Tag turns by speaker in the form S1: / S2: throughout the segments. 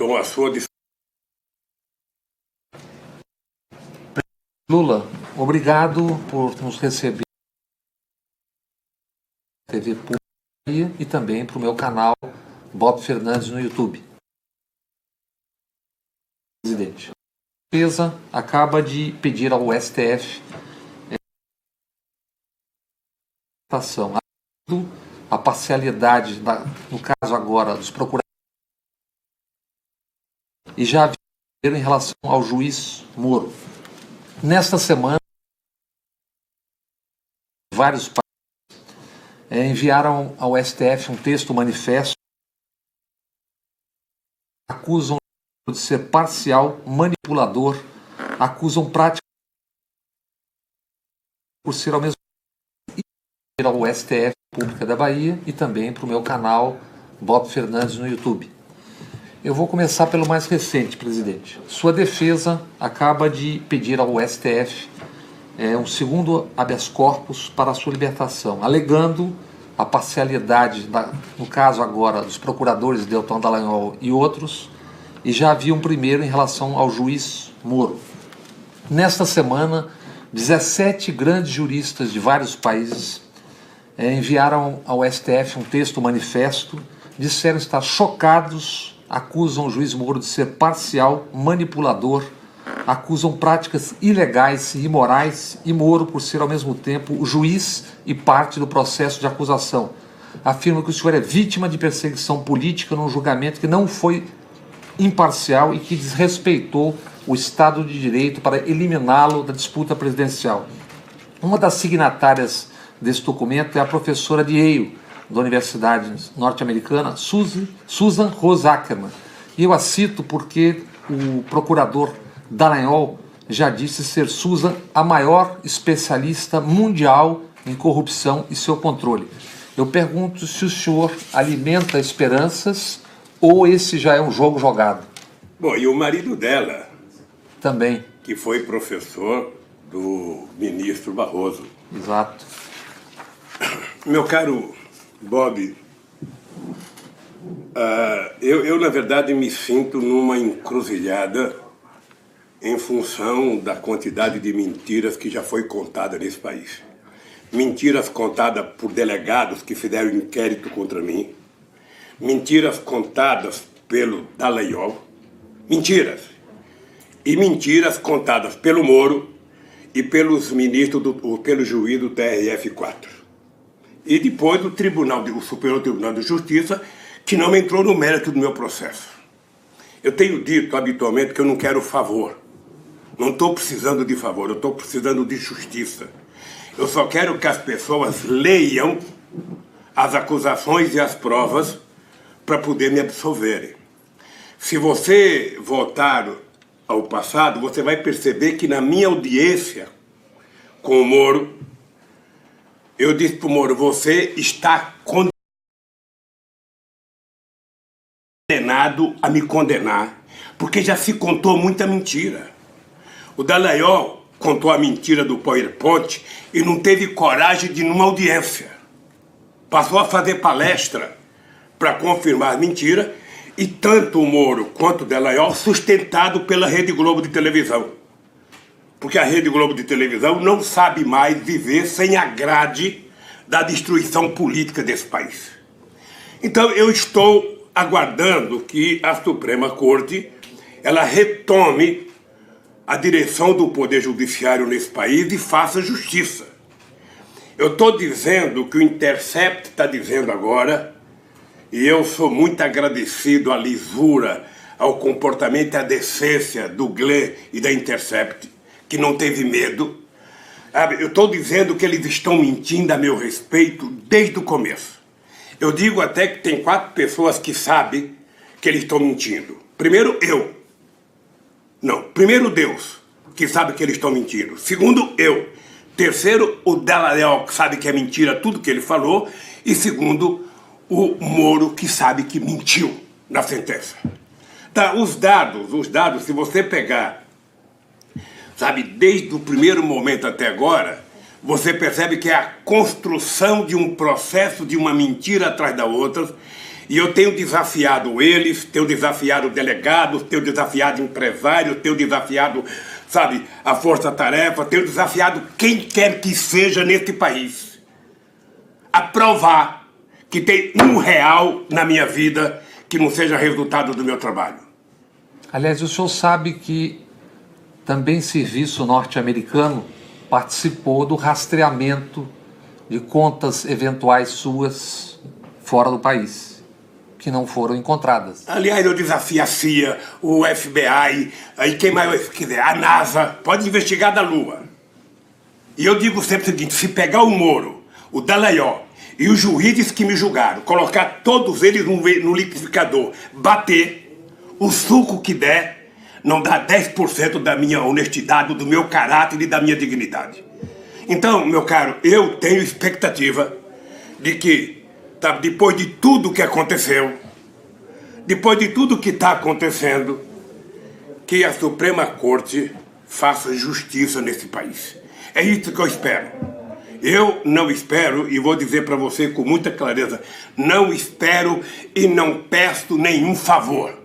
S1: Estou à sua disposição.
S2: Lula, obrigado por nos receber na TV Pública e também para o meu canal Bob Fernandes no YouTube. Presidente, a defesa acaba de pedir ao STF a parcialidade, no caso agora, dos procuradores, e já havia em relação ao juiz Moro. Nesta semana, vários países enviaram ao STF um texto manifesto que acusam de ser parcial, manipulador, acusam prática por ser ao mesmo tempo ao STF Pública da Bahia e também para o meu canal Bob Fernandes no YouTube. Eu vou começar pelo mais recente, presidente. Sua defesa acaba de pedir ao STF um segundo habeas corpus para a sua libertação, alegando a parcialidade, no caso agora, dos procuradores Deltan Dallagnol e outros, e já havia um primeiro em relação ao juiz Moro. Nesta semana, 17 grandes juristas de vários países enviaram ao STF um texto manifesto, disseram estar chocados, acusam o juiz Moro de ser parcial, manipulador, acusam práticas ilegais e imorais e Moro por ser ao mesmo tempo o juiz e parte do processo de acusação. Afirmam que o senhor é vítima de perseguição política num julgamento que não foi imparcial e que desrespeitou o Estado de Direito para eliminá-lo da disputa presidencial. Uma das signatárias desse documento é a professora de Yale, da Universidade Norte-Americana, Susan Rose Ackerman. E eu a cito porque o procurador Dallagnol já disse ser Susan a maior especialista mundial em corrupção e seu controle. Eu pergunto se o senhor alimenta esperanças ou esse já é um jogo jogado.
S1: Bom, e o marido dela
S2: também,
S1: que foi professor do ministro Barroso.
S2: Exato.
S1: Meu caro Bob, eu na verdade me sinto numa encruzilhada em função da quantidade de mentiras que já foi contada nesse país. Mentiras contadas por delegados que fizeram inquérito contra mim, mentiras contadas pelo Dallagnol, mentiras. E mentiras contadas pelo Moro e pelos ministros, pelo juiz do TRF4. E depois o Superior Tribunal de Justiça, que não entrou no mérito do meu processo. Eu tenho dito habitualmente que eu não quero favor. Não estou precisando de favor, eu estou precisando de justiça. Eu só quero que as pessoas leiam as acusações e as provas para poder me absolverem. Se você voltar ao passado, você vai perceber que na minha audiência com o Moro, eu disse para o Moro, você está condenado a me condenar, porque já se contou muita mentira. O Dallagnol contou a mentira do PowerPoint e não teve coragem de ir numa audiência. Passou a fazer palestra para confirmar a mentira, e tanto o Moro quanto o Dallagnol sustentado pela Rede Globo de televisão. Porque a Rede Globo de televisão não sabe mais viver sem a grade da destruição política desse país. Então eu estou aguardando que a Suprema Corte ela retome a direção do Poder Judiciário nesse país e faça justiça. Eu estou dizendo que o Intercept está dizendo agora, e eu sou muito agradecido à lisura, ao comportamento e à decência do Glenn e da Intercept, que não teve medo. Eu estou dizendo que eles estão mentindo a meu respeito desde o começo. Eu digo até que tem 4 pessoas que sabem que eles estão mentindo. Primeiro, eu. Não, primeiro Deus, que sabe que eles estão mentindo. Segundo, eu. Terceiro, o Dallagnol, que sabe que é mentira tudo que ele falou. E segundo, o Moro, que sabe que mentiu na sentença. Tá, os dados, se você pegar, sabe, desde o primeiro momento até agora, você percebe que é a construção de um processo de uma mentira atrás da outra, E eu tenho desafiado eles, tenho desafiado delegados, tenho desafiado empresários, tenho desafiado, sabe, a força-tarefa, tenho desafiado quem quer que seja nesse país a provar que tem R$1 na minha vida que não seja resultado do meu trabalho.
S2: Aliás, o senhor sabe que também serviço norte-americano participou do rastreamento de contas eventuais suas fora do país, que não foram encontradas.
S1: Aliás, eu desafio a CIA, o FBI, aí quem mais quiser, a NASA, pode investigar da Lua. E eu digo sempre o seguinte, se pegar o Moro, o Dallagnol e os juízes que me julgaram, colocar todos eles no liquidificador, bater, o suco que der, não dá 10% da minha honestidade, do meu caráter e da minha dignidade. Então, meu caro, eu tenho expectativa de que, tá, depois de tudo que aconteceu, depois de tudo que está acontecendo, que a Suprema Corte faça justiça nesse país. É isso que eu espero. Eu não espero, e vou dizer para você com muita clareza, não espero e não peço nenhum favor.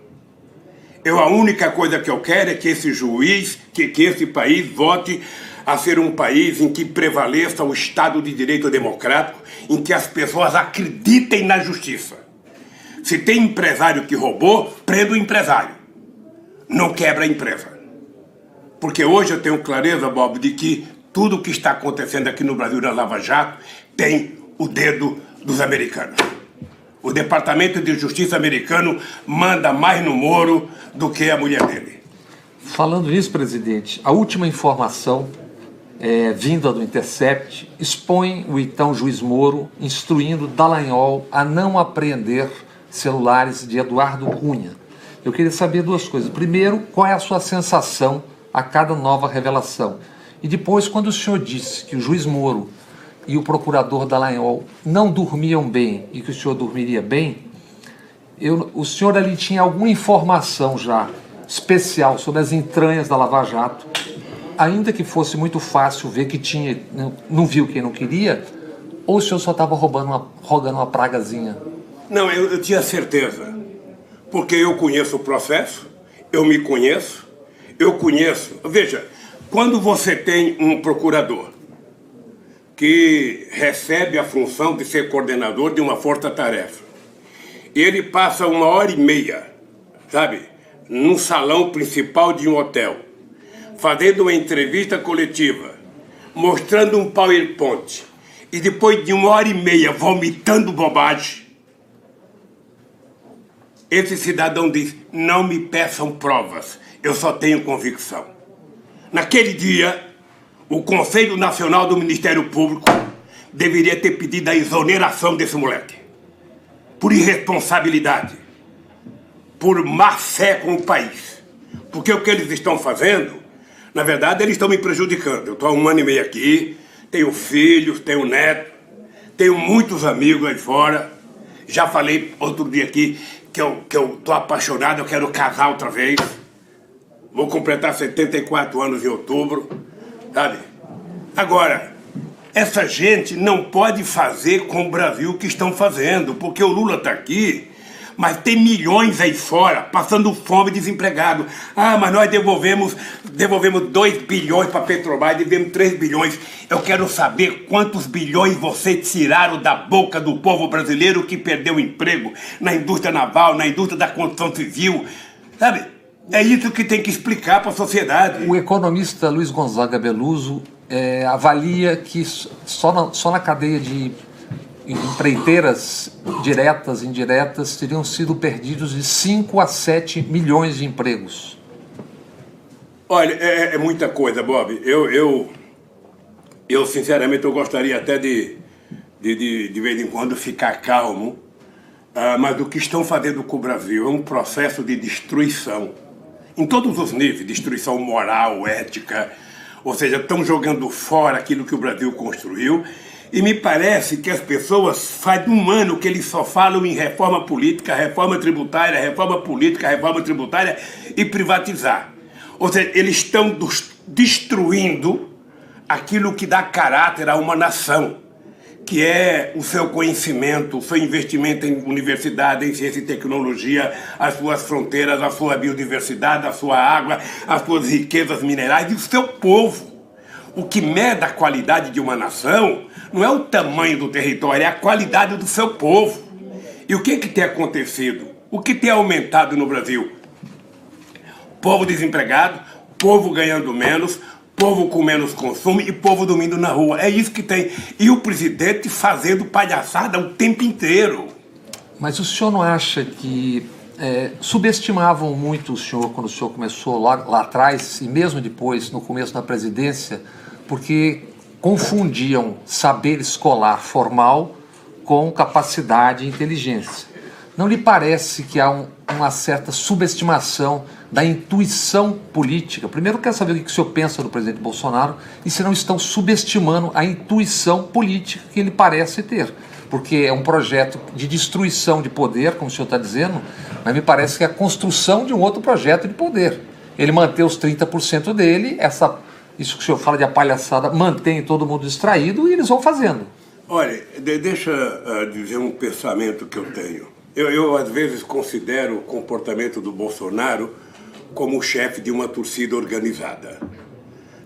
S1: A única coisa que eu quero é que esse juiz, que esse país vote a ser um país em que prevaleça o Estado de Direito democrático, em que as pessoas acreditem na justiça. Se tem empresário que roubou, prenda o empresário. Não quebra a empresa. Porque hoje eu tenho clareza, Bob, de que tudo o que está acontecendo aqui no Brasil na Lava Jato tem o dedo dos americanos. O Departamento de Justiça americano manda mais no Moro do que a mulher dele.
S2: Falando nisso, presidente, a última informação vinda do Intercept expõe o então juiz Moro instruindo Dallagnol a não apreender celulares de Eduardo Cunha. Eu queria saber duas coisas. Primeiro, qual é a sua sensação a cada nova revelação? E depois, quando o senhor disse que o juiz Moro e o procurador Dallagnol não dormiam bem e que o senhor dormiria bem, o senhor ali tinha alguma informação já especial sobre as entranhas da Lava Jato, ainda que fosse muito fácil ver que tinha, não viu quem não queria, ou o senhor só estava rogando uma pragazinha?
S1: Não, eu tinha certeza, porque eu conheço o processo, eu me conheço, veja, quando você tem um procurador que recebe a função de ser coordenador de uma força-tarefa, ele passa 1h30, sabe, num salão principal de um hotel, fazendo uma entrevista coletiva, mostrando um PowerPoint, e depois de 1h30 vomitando bobagem, esse cidadão diz, não me peçam provas, eu só tenho convicção. Naquele dia, o Conselho Nacional do Ministério Público deveria ter pedido a exoneração desse moleque. Por irresponsabilidade, por má fé com o país. Porque o que eles estão fazendo, na verdade, eles estão me prejudicando. Eu estou há 1 ano e meio aqui, tenho filhos, tenho neto, tenho muitos amigos aí fora. Já falei outro dia aqui que eu estou apaixonado, eu quero casar outra vez. Vou completar 74 anos em outubro, sabe? Agora, essa gente não pode fazer com o Brasil o que estão fazendo, porque o Lula está aqui, mas tem milhões aí fora, passando fome e desempregado. Ah, mas nós devolvemos 2 bilhões para a Petrobras, devemos 3 bilhões. Eu quero saber quantos bilhões vocês tiraram da boca do povo brasileiro que perdeu emprego na indústria naval, na indústria da construção civil, sabe? É isso que tem que explicar para a sociedade.
S2: O economista Luiz Gonzaga Beluso avalia que só na cadeia de empreiteiras diretas e indiretas teriam sido perdidos de 5 a 7 milhões de empregos.
S1: Olha, é muita coisa, Bob. Eu sinceramente, eu gostaria até de vez em quando ficar calmo, mas o que estão fazendo com o Brasil é um processo de destruição. Em todos os níveis, destruição moral, ética, ou seja, estão jogando fora aquilo que o Brasil construiu, e me parece que as pessoas faz 1 ano que eles só falam em reforma política, reforma tributária, reforma política, reforma tributária e privatizar. Ou seja, eles estão destruindo aquilo que dá caráter a uma nação, que é o seu conhecimento, o seu investimento em universidade, em ciência e tecnologia, as suas fronteiras, a sua biodiversidade, a sua água, as suas riquezas minerais e o seu povo. O que mede a qualidade de uma nação não é o tamanho do território, é a qualidade do seu povo. E o que tem acontecido? O que tem aumentado no Brasil? Povo desempregado, povo ganhando menos, povo com menos consumo e povo dormindo na rua. É isso que tem. E o presidente fazendo palhaçada o tempo inteiro.
S2: Mas o senhor não acha que subestimavam muito o senhor quando o senhor começou lá atrás e mesmo depois, no começo da presidência, porque confundiam saber escolar formal com capacidade e inteligência? Não lhe parece que há uma certa subestimação da intuição política? Primeiro, eu quero saber o que o senhor pensa do presidente Bolsonaro e se não estão subestimando a intuição política que ele parece ter. Porque é um projeto de destruição de poder, como o senhor está dizendo, mas me parece que é a construção de um outro projeto de poder. Ele mantém os 30% dele, isso que o senhor fala de a palhaçada, mantém todo mundo distraído e eles vão fazendo.
S1: Olha, deixa dizer um pensamento que eu tenho. Eu às vezes considero o comportamento do Bolsonaro como o chefe de uma torcida organizada.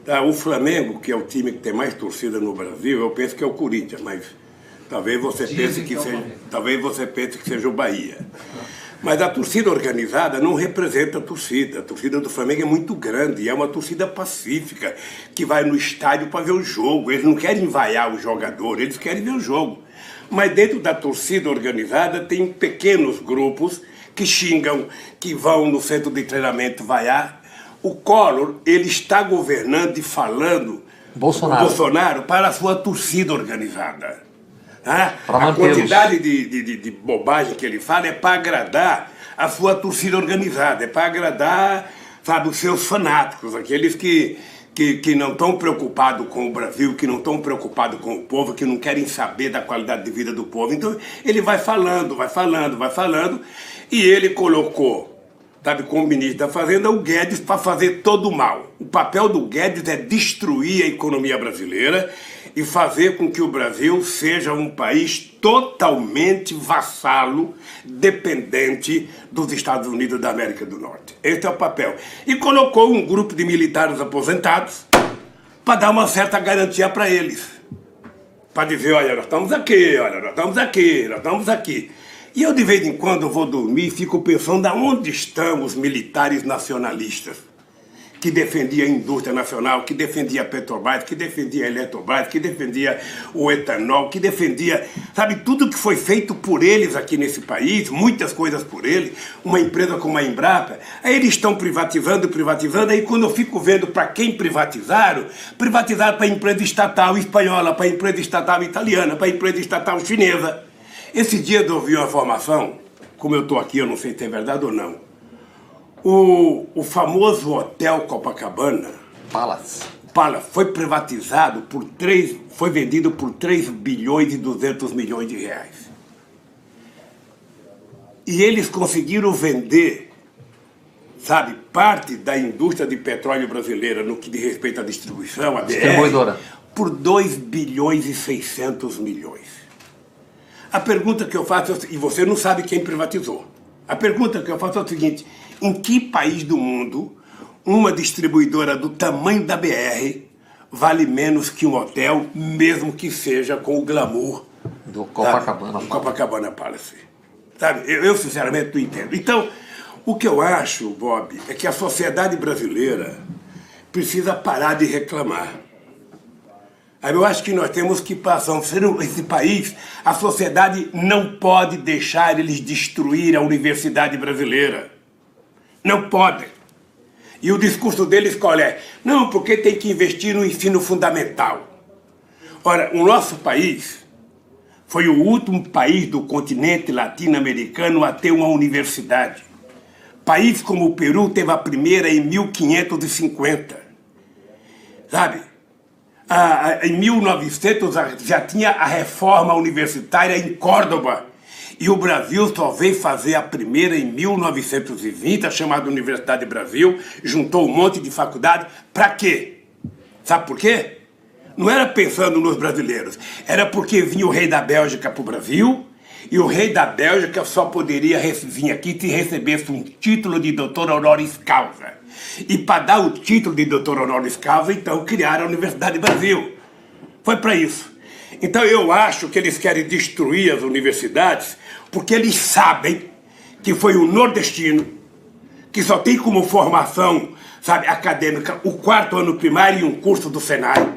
S1: Tá? O Flamengo, que é o time que tem mais torcida no Brasil, eu penso que é o Corinthians, mas talvez você pense que seja o Bahia. Mas a torcida organizada não representa a torcida. A torcida do Flamengo é muito grande, é uma torcida pacífica, que vai no estádio para ver o jogo. Eles não querem vaiar o jogador, eles querem ver o jogo. Mas dentro da torcida organizada tem pequenos grupos que xingam, que vão no centro de treinamento vaiar. O Collor, ele está governando e falando Bolsonaro para a sua torcida organizada. A quantidade de bobagem que ele fala é para agradar a sua torcida organizada, é para agradar, sabe, os seus fanáticos, aqueles que não estão preocupados com o Brasil, que não estão preocupados com o povo, que não querem saber da qualidade de vida do povo. Então ele vai falando, e ele colocou, sabe, como ministro da Fazenda, o Guedes para fazer todo o mal. O papel do Guedes é destruir a economia brasileira e fazer com que o Brasil seja um país totalmente vassalo, dependente dos Estados Unidos da América do Norte. Esse é o papel. E colocou um grupo de militares aposentados para dar uma certa garantia para eles. Para dizer, olha, nós estamos aqui, olha, nós estamos aqui, nós estamos aqui. E eu, de vez em quando, eu vou dormir e fico pensando aonde estão os militares nacionalistas que defendia a indústria nacional, que defendia a Petrobras, que defendia a Eletrobras, que defendia o etanol, que defendia, sabe, tudo que foi feito por eles aqui nesse país, muitas coisas por eles, uma empresa como a Embrapa, aí eles estão privatizando, aí quando eu fico vendo para quem privatizaram para a empresa estatal espanhola, para a empresa estatal italiana, para a empresa estatal chinesa. Esse dia eu ouvi uma informação, como eu estou aqui, eu não sei se é verdade ou não, o famoso Hotel Copacabana
S2: Palace
S1: foi privatizado foi vendido por 3 bilhões e 200 milhões de reais. E eles conseguiram vender, sabe, parte da indústria de petróleo brasileira no que diz respeito à distribuição, a BR, por 2 bilhões e 600 milhões. A pergunta que eu faço, e você não sabe quem privatizou, a pergunta que eu faço é o seguinte: em que país do mundo uma distribuidora do tamanho da BR vale menos que um hotel, mesmo que seja com o glamour
S2: do Copacabana,
S1: Copacabana Palace? Sabe, eu sinceramente não entendo. Então, o que eu acho, Bob, é que a sociedade brasileira precisa parar de reclamar. Eu acho que nós temos que passar esse país, a sociedade não pode deixar eles destruir a universidade brasileira. Não podem. E o discurso deles qual é? Não, porque tem que investir no ensino fundamental. Ora, o nosso país foi o último país do continente latino-americano a ter uma universidade. País como o Peru teve a primeira em 1550. Sabe? Em 1900 já tinha a reforma universitária em Córdoba. E o Brasil só veio fazer a primeira em 1920, a chamada Universidade Brasil, juntou um monte de faculdade. Para quê? Sabe por quê? Não era pensando nos brasileiros. Era porque vinha o rei da Bélgica para o Brasil, e o rei da Bélgica só poderia vir aqui se recebesse um título de doutor honoris causa. E para dar o título de doutor honoris causa, então criaram a Universidade do Brasil. Foi para isso. Então eu acho que eles querem destruir as universidades porque eles sabem que foi o nordestino que só tem como formação, sabe, acadêmica o 4º ano primário e um curso do Senai,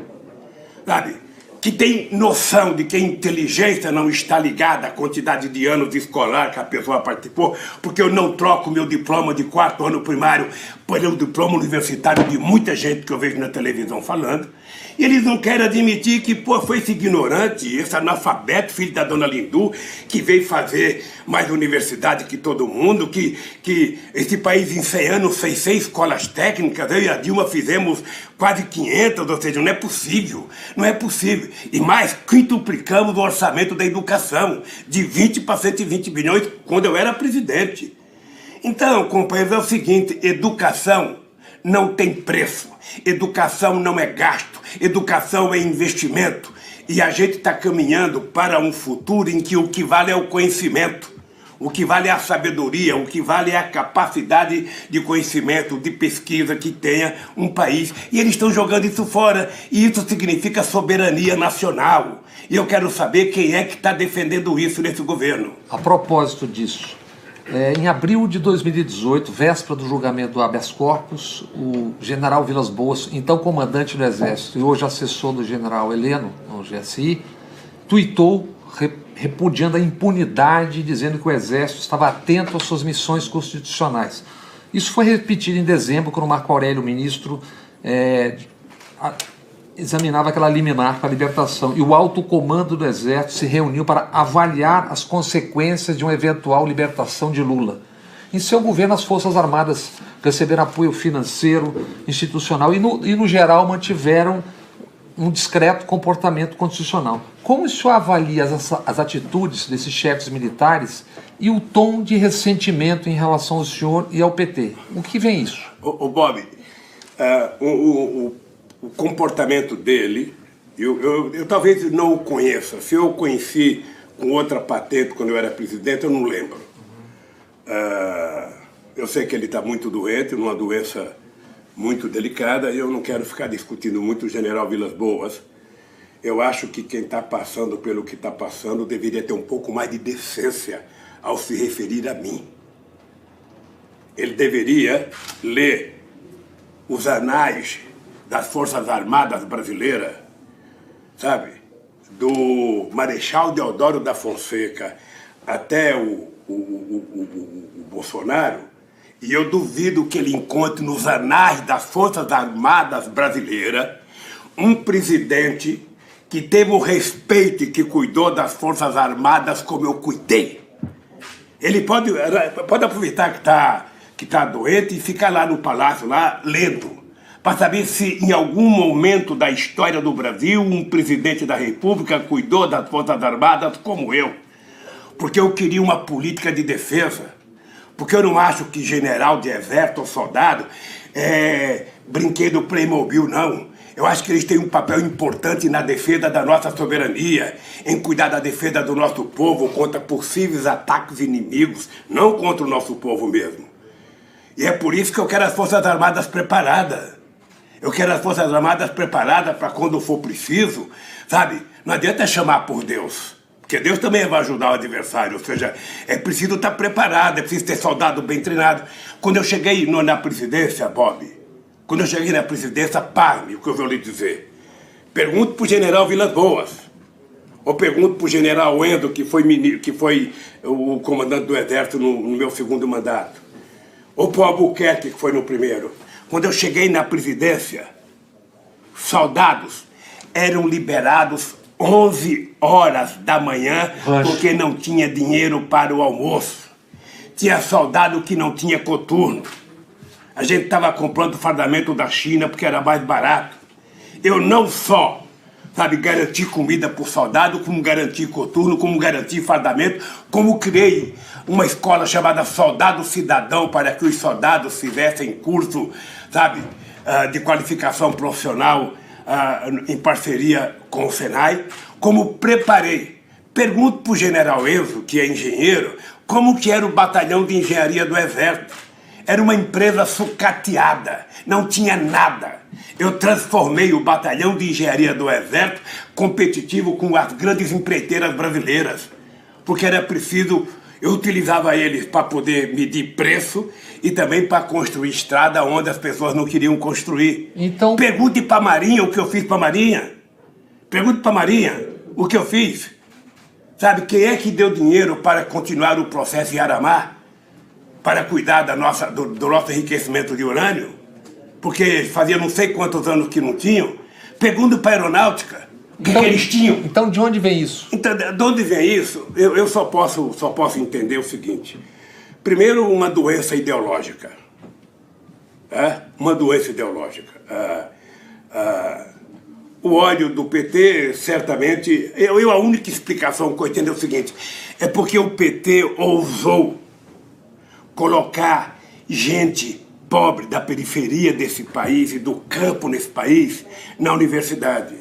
S1: sabe, que tem noção de que a inteligência não está ligada à quantidade de anos escolar que a pessoa participou, porque eu não troco meu diploma de 4º ano primário pelo diploma universitário de muita gente que eu vejo na televisão falando. E eles não querem admitir que, pô, foi esse ignorante, esse analfabeto, filho da dona Lindu, que veio fazer mais universidade que todo mundo, que esse país em 100 anos fez 6 escolas técnicas, eu e a Dilma fizemos quase 500, ou seja, não é possível, não é possível. E mais, quintuplicamos o orçamento da educação, de 20 para 120 bilhões, quando eu era presidente. Então, companheiros, é o seguinte, educação não tem preço, educação não é gasto, educação é investimento. E a gente está caminhando para um futuro em que o que vale é o conhecimento, o que vale é a sabedoria, o que vale é a capacidade de conhecimento, de pesquisa que tenha um país. E eles estão jogando isso fora, e isso significa soberania nacional. E eu quero saber quem é que está defendendo isso nesse governo.
S2: A propósito disso, em abril de 2018, véspera do julgamento do habeas corpus, o general Vilas Boas, então comandante do Exército e hoje assessor do general Heleno, no GSI, tuitou repudiando a impunidade, dizendo que o Exército estava atento às suas missões constitucionais. Isso foi repetido em dezembro, quando o Marco Aurélio, ministro, examinava aquela liminar para a libertação, e o alto comando do Exército se reuniu para avaliar as consequências de uma eventual libertação de Lula. Em seu governo, as Forças Armadas receberam apoio financeiro, institucional e no geral, mantiveram um discreto comportamento constitucional. Como o senhor avalia as atitudes desses chefes militares e o tom de ressentimento em relação ao senhor e ao PT? O que vem isso?
S1: Bob, o comportamento dele, eu talvez não o conheça. Se eu o conheci com outra patente quando eu era presidente, eu não lembro. Eu sei que ele está muito doente, numa doença muito delicada, e eu não quero ficar discutindo muito o general Vilas Boas. Eu acho que quem está passando pelo que está passando deveria ter um pouco mais de decência ao se referir a mim. Ele deveria ler os anais das Forças Armadas brasileiras, sabe? Do Marechal Deodoro da Fonseca até o Bolsonaro, e eu duvido que ele encontre nos anais das Forças Armadas brasileiras um presidente que teve o respeito e que cuidou das Forças Armadas como eu cuidei. Ele pode aproveitar que tá doente e ficar lá no palácio, lá, lendo, para saber se em algum momento da história do Brasil um presidente da República cuidou das Forças Armadas como eu. Porque eu queria uma política de defesa. Porque eu não acho que general de exército ou soldado é brinquedo Playmobil, não. Eu acho que eles têm um papel importante na defesa da nossa soberania, em cuidar da defesa do nosso povo contra possíveis ataques inimigos, não contra o nosso povo mesmo. E é por isso que eu quero as Forças Armadas preparadas. Eu quero as Forças Armadas preparadas para quando for preciso, sabe? Não adianta chamar por Deus, porque Deus também vai ajudar o adversário, ou seja, é preciso estar preparado, é preciso ter soldado bem treinado. Quando eu cheguei na presidência, Bob, quando eu cheguei na presidência, pasme o que eu vou lhe dizer. Pergunto para o general Vilas Boas, ou pergunto para o general Endo, que foi o comandante do Exército no meu segundo mandato, ou para o Albuquerque, que foi no primeiro. Quando eu cheguei na presidência, soldados eram liberados 11 horas da manhã porque não tinha dinheiro para o almoço. Tinha soldado que não tinha coturno. A gente estava comprando fardamento da China porque era mais barato. Eu não só, sabe, garanti comida para o soldado, como garanti coturno, como garanti fardamento, como criei uma escola chamada Soldado Cidadão para que os soldados fizessem curso, sabe, de qualificação profissional em parceria com o Senai, como preparei. Pergunto para o general Enzo, que é engenheiro, como que era o batalhão de engenharia do Exército. Era uma empresa sucateada, não tinha nada. Eu transformei o batalhão de engenharia do Exército competitivo com as grandes empreiteiras brasileiras, porque era preciso, eu utilizava eles para poder medir preço e também para construir estrada onde as pessoas não queriam construir.
S2: Então...
S1: Pergunte para a Marinha o que eu fiz para a Marinha. Pergunte para a Marinha o que eu fiz. Sabe, quem é que deu dinheiro para continuar o processo em Aramar? Para cuidar do nosso enriquecimento de urânio? Porque fazia não sei quantos anos que não tinham. Pergunta para a aeronáutica o que eles tinham.
S2: Então de onde vem isso?
S1: Então, de onde vem isso? Eu só posso entender o seguinte. Primeiro, uma doença ideológica. Uma doença ideológica. O ódio do PT, certamente... a única explicação que eu entendo é o seguinte. É porque o PT ousou colocar gente pobre da periferia desse país e do campo nesse país na universidade.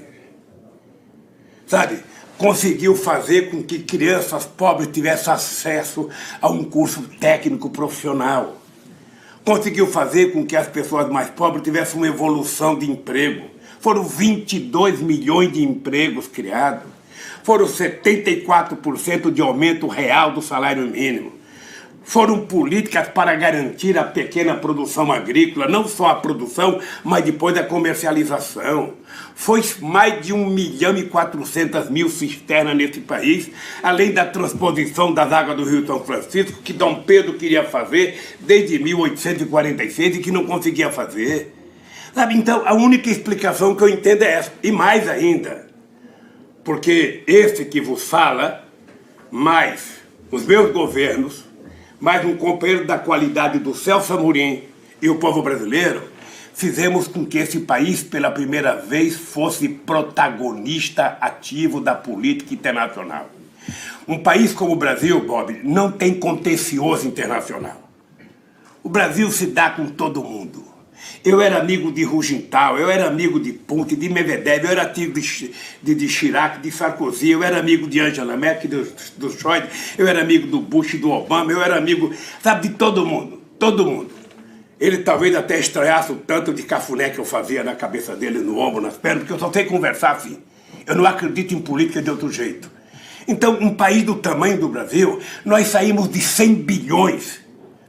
S1: Sabe? Conseguiu fazer com que crianças pobres tivessem acesso a um curso técnico profissional. Conseguiu fazer com que as pessoas mais pobres tivessem uma evolução de emprego. Foram 22 milhões de empregos criados. Foram 74% de aumento real do salário mínimo. Foram políticas para garantir a pequena produção agrícola, não só a produção, mas depois a comercialização. Foi mais de 1.400.000 cisternas nesse país, além da transposição das águas do Rio São Francisco, que Dom Pedro queria fazer desde 1846 e que não conseguia fazer. Sabe, então, a única explicação que eu entendo é essa. E mais ainda, porque esse que vos fala, mais os meus governos, mais um companheiro da qualidade do Celso Amorim e o povo brasileiro, fizemos com que esse país, pela primeira vez, fosse protagonista ativo da política internacional. Um país como o Brasil, Bob, não tem contencioso internacional. O Brasil se dá com todo mundo. Eu era amigo de Rugenthal, eu era amigo de Putin, de Medvedev, eu era amigo de Chirac, de Sarkozy, eu era amigo de Angela Merkel, do Scholz, eu era amigo do Bush, do Obama, eu era amigo, sabe, de todo mundo, todo mundo. Ele talvez até estranhasse o tanto de cafuné que eu fazia na cabeça dele, no ombro, nas pernas, porque eu só sei conversar assim. Eu não acredito em política de outro jeito. Então, um país do tamanho do Brasil, nós saímos de 100 bilhões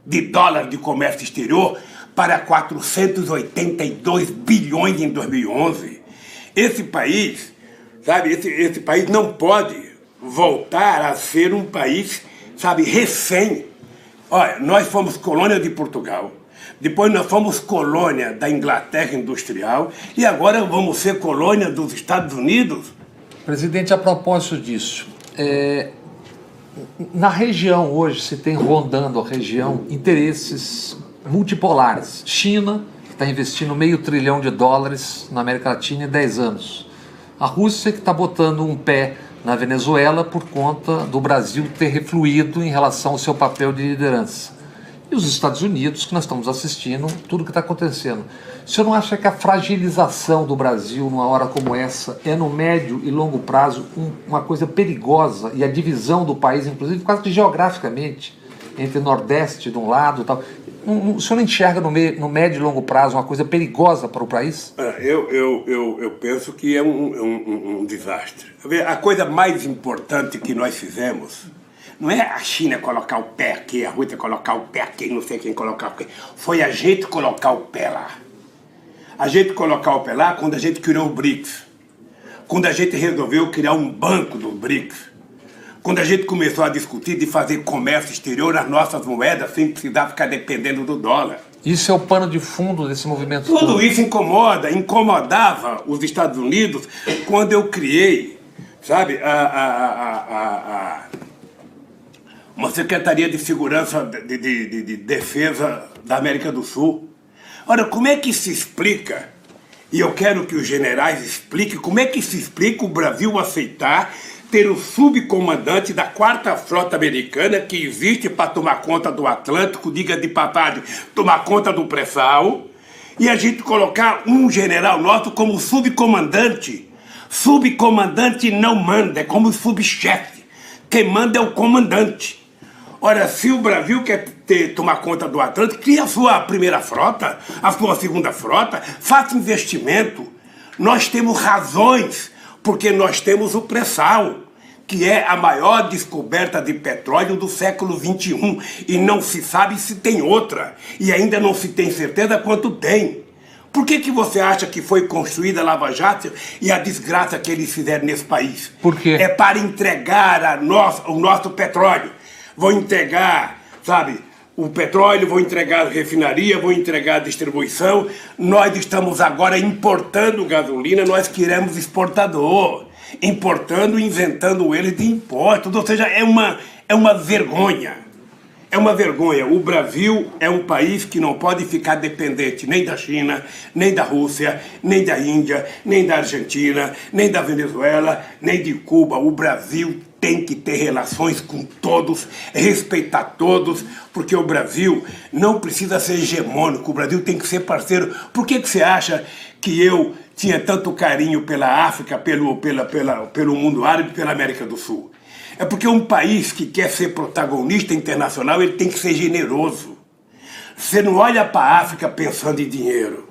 S1: de dólares de comércio exterior para 482 bilhões em 2011. Esse país, sabe, esse país não pode voltar a ser um país, sabe, refém. Olha, nós fomos colônia de Portugal, depois nós fomos colônia da Inglaterra industrial e agora vamos ser colônia dos Estados Unidos.
S2: Presidente, a propósito disso, na região hoje se tem rondando a região interesses multipolares. China, que está investindo $500 bilhão na América Latina em 10 anos. A Rússia, que está botando um pé na Venezuela por conta do Brasil ter refluído em relação ao seu papel de liderança. E os Estados Unidos, que nós estamos assistindo tudo o que está acontecendo. O senhor não acha que a fragilização do Brasil numa hora como essa é no médio e longo prazo uma coisa perigosa, e a divisão do país, inclusive quase que geograficamente, entre Nordeste de um lado e tal, o senhor não enxerga no médio e longo prazo uma coisa perigosa para o país?
S1: Eu penso que é um desastre. A coisa mais importante que nós fizemos não é a China colocar o pé aqui, a Rússia colocar o pé aqui, não sei quem colocar o pé. Foi a gente colocar o pé lá. A gente colocar o pé lá quando a gente criou o BRICS. Quando a gente resolveu criar um banco do BRICS. Quando a gente começou a discutir de fazer comércio exterior nas nossas moedas sem precisar ficar dependendo do dólar.
S2: Isso é o pano de fundo desse movimento todo.
S1: Tudo isso incomodava os Estados Unidos quando eu criei, sabe, uma Secretaria de Segurança de Defesa da América do Sul. Ora, como é que se explica, e eu quero que os generais expliquem, como é que se explica o Brasil aceitar ter o subcomandante da 4ª Frota Americana, que existe para tomar conta do Atlântico, diga de passagem, tomar conta do pré-sal, e a gente colocar um general nosso como subcomandante. Subcomandante não manda, é como subchefe. Quem manda é o comandante. Ora, se o Brasil quer tomar conta do Atlântico, cria a sua primeira frota, a sua segunda frota, faça investimento. Nós temos razões, porque nós temos o pré-sal, que é a maior descoberta de petróleo do século XXI, e não se sabe se tem outra, e ainda não se tem certeza quanto tem. Por que você acha que foi construída a Lava Jato e a desgraça que eles fizeram nesse país?
S2: Por quê?
S1: É para entregar o nosso petróleo. Vão entregar, sabe, o petróleo, vão entregar a refinaria, vão entregar a distribuição. Nós estamos agora importando gasolina, nós queremos exportador. Importando e inventando eles de impostos. Ou seja, é uma vergonha. É uma vergonha. O Brasil é um país que não pode ficar dependente nem da China, nem da Rússia, nem da Índia, nem da Argentina, nem da Venezuela, nem de Cuba. O Brasil tem que ter relações com todos, respeitar todos, porque o Brasil não precisa ser hegemônico, o Brasil tem que ser parceiro. Por que você acha que eu tinha tanto carinho pela África, pelo mundo árabe, pela América do Sul? É porque um país que quer ser protagonista internacional, ele tem que ser generoso. Você não olha para a África pensando em dinheiro.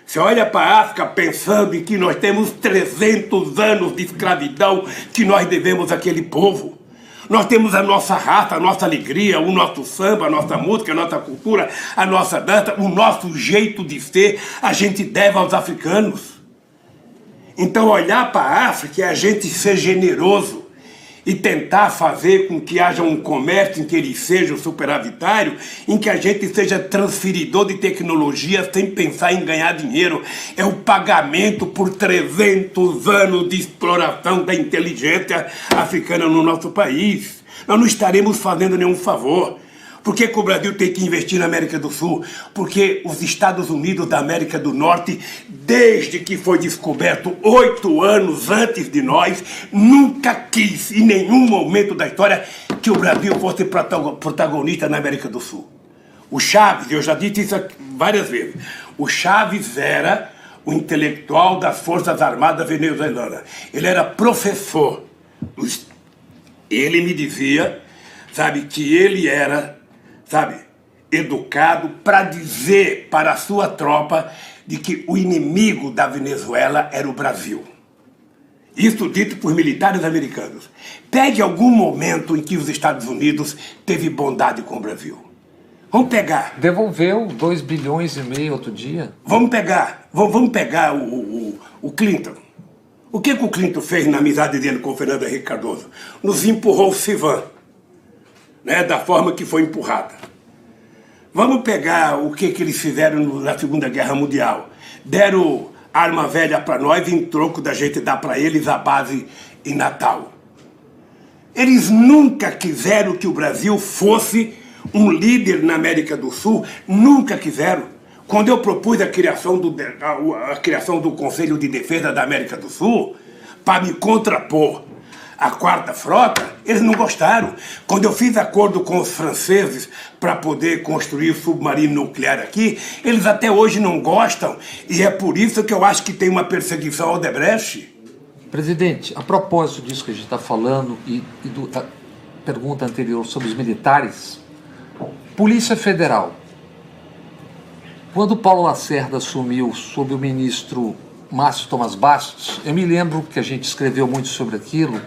S1: Você olha para a África pensando em que nós temos 300 anos de escravidão que nós devemos àquele povo. Nós temos a nossa raça, a nossa alegria, o nosso samba, a nossa música, a nossa cultura, a nossa dança, o nosso jeito de ser, a gente deve aos africanos. Então olhar para a África é a gente ser generoso e tentar fazer com que haja um comércio em que ele seja superavitário, em que a gente seja transferidor de tecnologia sem pensar em ganhar dinheiro. É o pagamento por 300 anos de exploração da inteligência africana no nosso país. Nós não estaremos fazendo nenhum favor. Por que o Brasil tem que investir na América do Sul? Porque os Estados Unidos da América do Norte, desde que foi descoberto 8 anos antes de nós, nunca quis, em nenhum momento da história, que o Brasil fosse protagonista na América do Sul. O Chaves, eu já disse isso várias vezes, o Chaves era o intelectual das Forças Armadas venezuelanas. Ele era professor. Ele me dizia, sabe, que ele era, sabe, educado para dizer para a sua tropa de que o inimigo da Venezuela era o Brasil. Isso dito por militares americanos. Pegue algum momento em que os Estados Unidos teve bondade com o Brasil. Vamos pegar.
S2: Devolveu 2,5 bilhões outro dia.
S1: Vamos pegar o Clinton. O que o Clinton fez na amizade dele com o Fernando Henrique Cardoso? Nos empurrou o Sivan, né, da forma que foi empurrada. Vamos pegar o que eles fizeram na Segunda Guerra Mundial. Deram arma velha para nós em troco da gente dar para eles a base em Natal. Eles nunca quiseram que o Brasil fosse um líder na América do Sul, nunca quiseram. Quando eu propus a criação do Conselho de Defesa da América do Sul, para me contrapor à Quarta Frota, eles não gostaram. Quando eu fiz acordo com os franceses para poder construir o submarino nuclear aqui, eles até hoje não gostam, e é por isso que eu acho que tem uma perseguição ao Odebrecht.
S2: Presidente, a propósito disso que a gente está falando e da pergunta anterior sobre os militares, Polícia Federal. Quando Paulo Lacerda assumiu sob o ministro Márcio Tomás Bastos, eu me lembro que a gente escreveu muito sobre aquilo,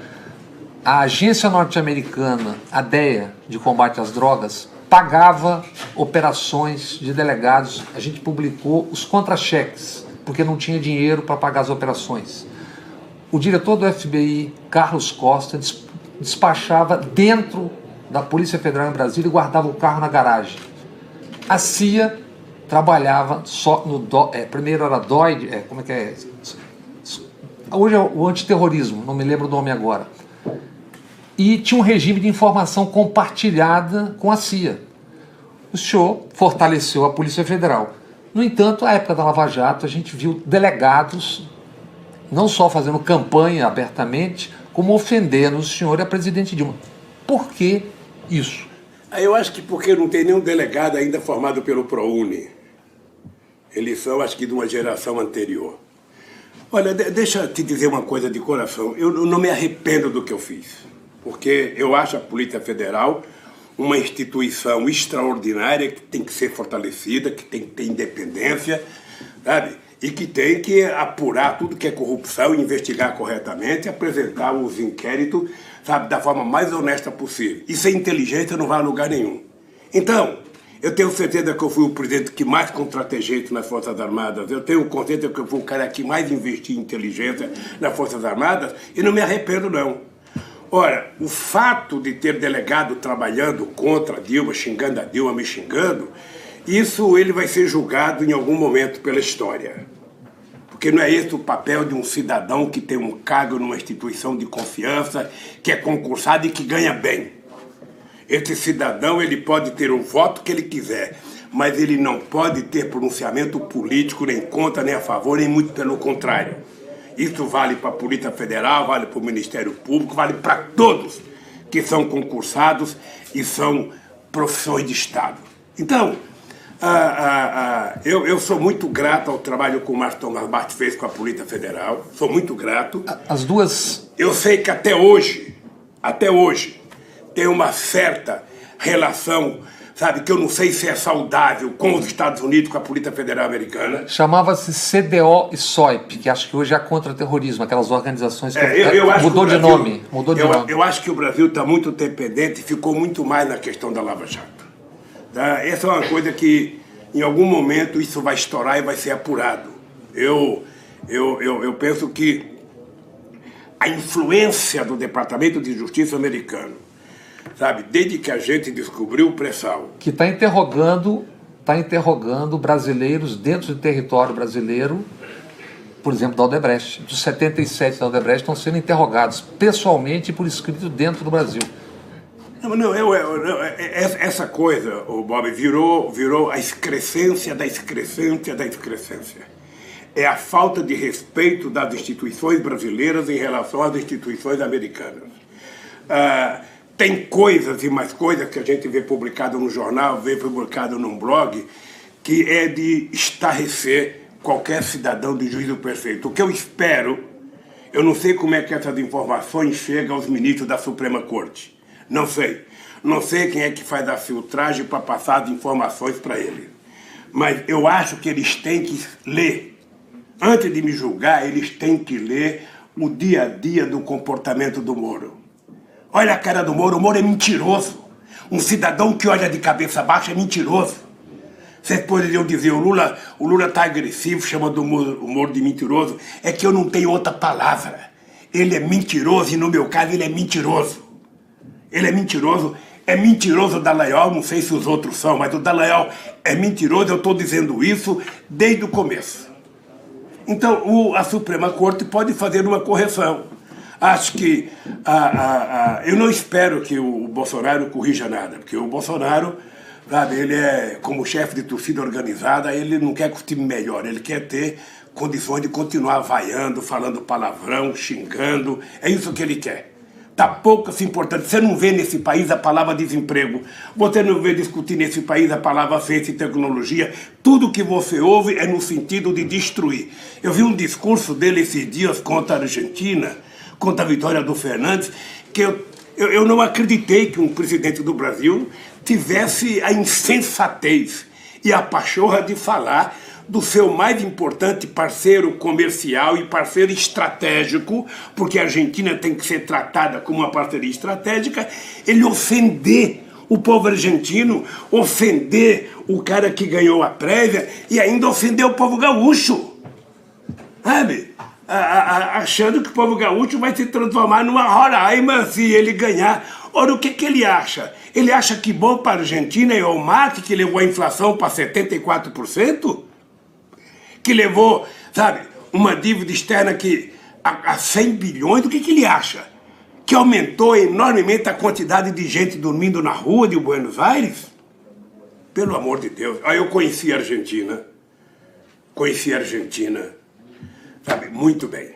S2: a agência norte-americana, a DEA, de combate às drogas, pagava operações de delegados. A gente publicou os contra-cheques, porque não tinha dinheiro para pagar as operações. O diretor do FBI, Carlos Costa, despachava dentro da Polícia Federal em Brasília e guardava o carro na garagem. A CIA trabalhava só no... primeiro era DOI, como é que é? Hoje é o antiterrorismo, não me lembro o nome agora. E tinha um regime de informação compartilhada com a CIA. O senhor fortaleceu a Polícia Federal. No entanto, na época da Lava Jato, a gente viu delegados não só fazendo campanha abertamente, como ofendendo o senhor e a presidente Dilma. Por que isso?
S1: Eu acho que porque não tem nenhum delegado ainda formado pelo ProUni. Eles são, acho que, de uma geração anterior. Olha, deixa eu te dizer uma coisa de coração. Eu não me arrependo do que eu fiz, porque eu acho a Polícia Federal uma instituição extraordinária que tem que ser fortalecida, que tem que ter independência, sabe? E que tem que apurar tudo que é corrupção, investigar corretamente, apresentar os inquéritos, sabe, da forma mais honesta possível. E sem inteligência não vai a lugar nenhum. Então, eu tenho certeza que eu fui o presidente que mais contratei gente nas Forças Armadas. Eu tenho certeza que eu fui o cara que mais investiu em inteligência nas Forças Armadas e não me arrependo, não. Ora, o fato de ter delegado trabalhando contra a Dilma, xingando a Dilma, me xingando, isso ele vai ser julgado em algum momento pela história. Porque não é esse o papel de um cidadão que tem um cargo numa instituição de confiança, que é concursado e que ganha bem. Esse cidadão ele pode ter o voto que ele quiser, mas ele não pode ter pronunciamento político nem contra, nem a favor, nem muito pelo contrário. Isso vale para a Polícia Federal, vale para o Ministério Público, vale para todos que são concursados e são profissões de Estado. Então, eu sou muito grato ao trabalho que o Márcio Tomás Bastos fez com a Polícia Federal, sou muito grato.
S2: As duas...
S1: Eu sei que até hoje, tem uma certa relação, sabe, que eu não sei se é saudável com os Estados Unidos, com a Polícia Federal Americana.
S2: Chamava-se CDO e SOIP, que acho que hoje é contra-terrorismo, aquelas organizações que
S1: mudou de nome.
S2: Eu
S1: acho que o Brasil está muito dependente e ficou muito mais na questão da Lava Jato. Tá? Essa é uma coisa que, em algum momento, isso vai estourar e vai ser apurado. Eu penso que a influência do Departamento de Justiça americano, sabe, desde que a gente descobriu o pré-sal,
S2: que está interrogando brasileiros dentro do território brasileiro, por exemplo, da Odebrecht. Dos 77 da Odebrecht estão sendo interrogados pessoalmente e por escrito dentro do Brasil.
S1: Essa coisa, Bob, virou a excrescência da excrescência da excrescência. É a falta de respeito das instituições brasileiras em relação às instituições americanas. Tem coisas e mais coisas que a gente vê publicado no jornal, vê publicado num blog, que é de estarrecer qualquer cidadão de juízo perfeito. O que eu espero, eu não sei como é que essas informações chegam aos ministros da Suprema Corte. Não sei. Não sei quem é que faz a filtragem para passar as informações para eles. Mas eu acho que eles têm que ler. Antes de me julgar, eles têm que ler o dia a dia do comportamento do Moro. Olha a cara do Moro, o Moro é mentiroso. Um cidadão que olha de cabeça baixa é mentiroso. Vocês poderiam dizer, o Lula está agressivo, chamando o Moro de mentiroso. É que eu não tenho outra palavra. Ele é mentiroso e, no meu caso, ele é mentiroso. Ele é mentiroso o Dallagnol, não sei se os outros são, mas o Dallagnol é mentiroso, eu estou dizendo isso desde o começo. Então, a Suprema Corte pode fazer uma correção. Acho que, eu não espero que o Bolsonaro corrija nada, porque o Bolsonaro, sabe, ele é, como chefe de torcida organizada, ele não quer que o time melhore, ele quer ter condições de continuar vaiando, falando palavrão, xingando, é isso que ele quer. Está pouco assim importante. Você não vê nesse país a palavra desemprego. Você não vê discutir nesse país a palavra ciência e tecnologia. Tudo que você ouve é no sentido de destruir. Eu vi um discurso dele esses dias contra a Argentina, contra a vitória do Fernandes, que eu não acreditei que um presidente do Brasil tivesse a insensatez e a pachorra de falar do seu mais importante parceiro comercial e parceiro estratégico, porque a Argentina tem que ser tratada como uma parceria estratégica, ele ofender o povo argentino, ofender o cara que ganhou a prévia e ainda ofender o povo gaúcho, sabe? Achando que o povo gaúcho vai se transformar numa Roraima se ele ganhar. Ora, o que ele acha? Ele acha que bom para a Argentina é o mate que levou a inflação para 74%? Que levou, sabe, uma dívida externa que a 100 bilhões, o que ele acha? Que aumentou enormemente a quantidade de gente dormindo na rua de Buenos Aires? Pelo amor de Deus. Aí eu conheci a Argentina, sabe, muito bem.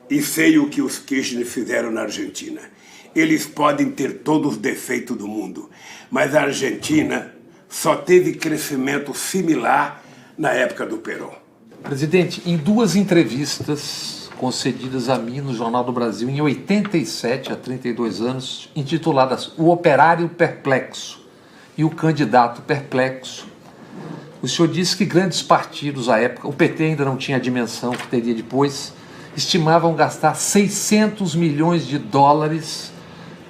S1: E sei o que os Kirchner fizeram na Argentina. Eles podem ter todos os defeitos do mundo, mas a Argentina só teve crescimento similar na época do Perón.
S2: Presidente, em duas entrevistas concedidas a mim no Jornal do Brasil em 87, há 32 anos, intituladas O Operário Perplexo e o Candidato Perplexo, o senhor disse que grandes partidos à época, o PT ainda não tinha a dimensão que teria depois, estimavam gastar 600 milhões de dólares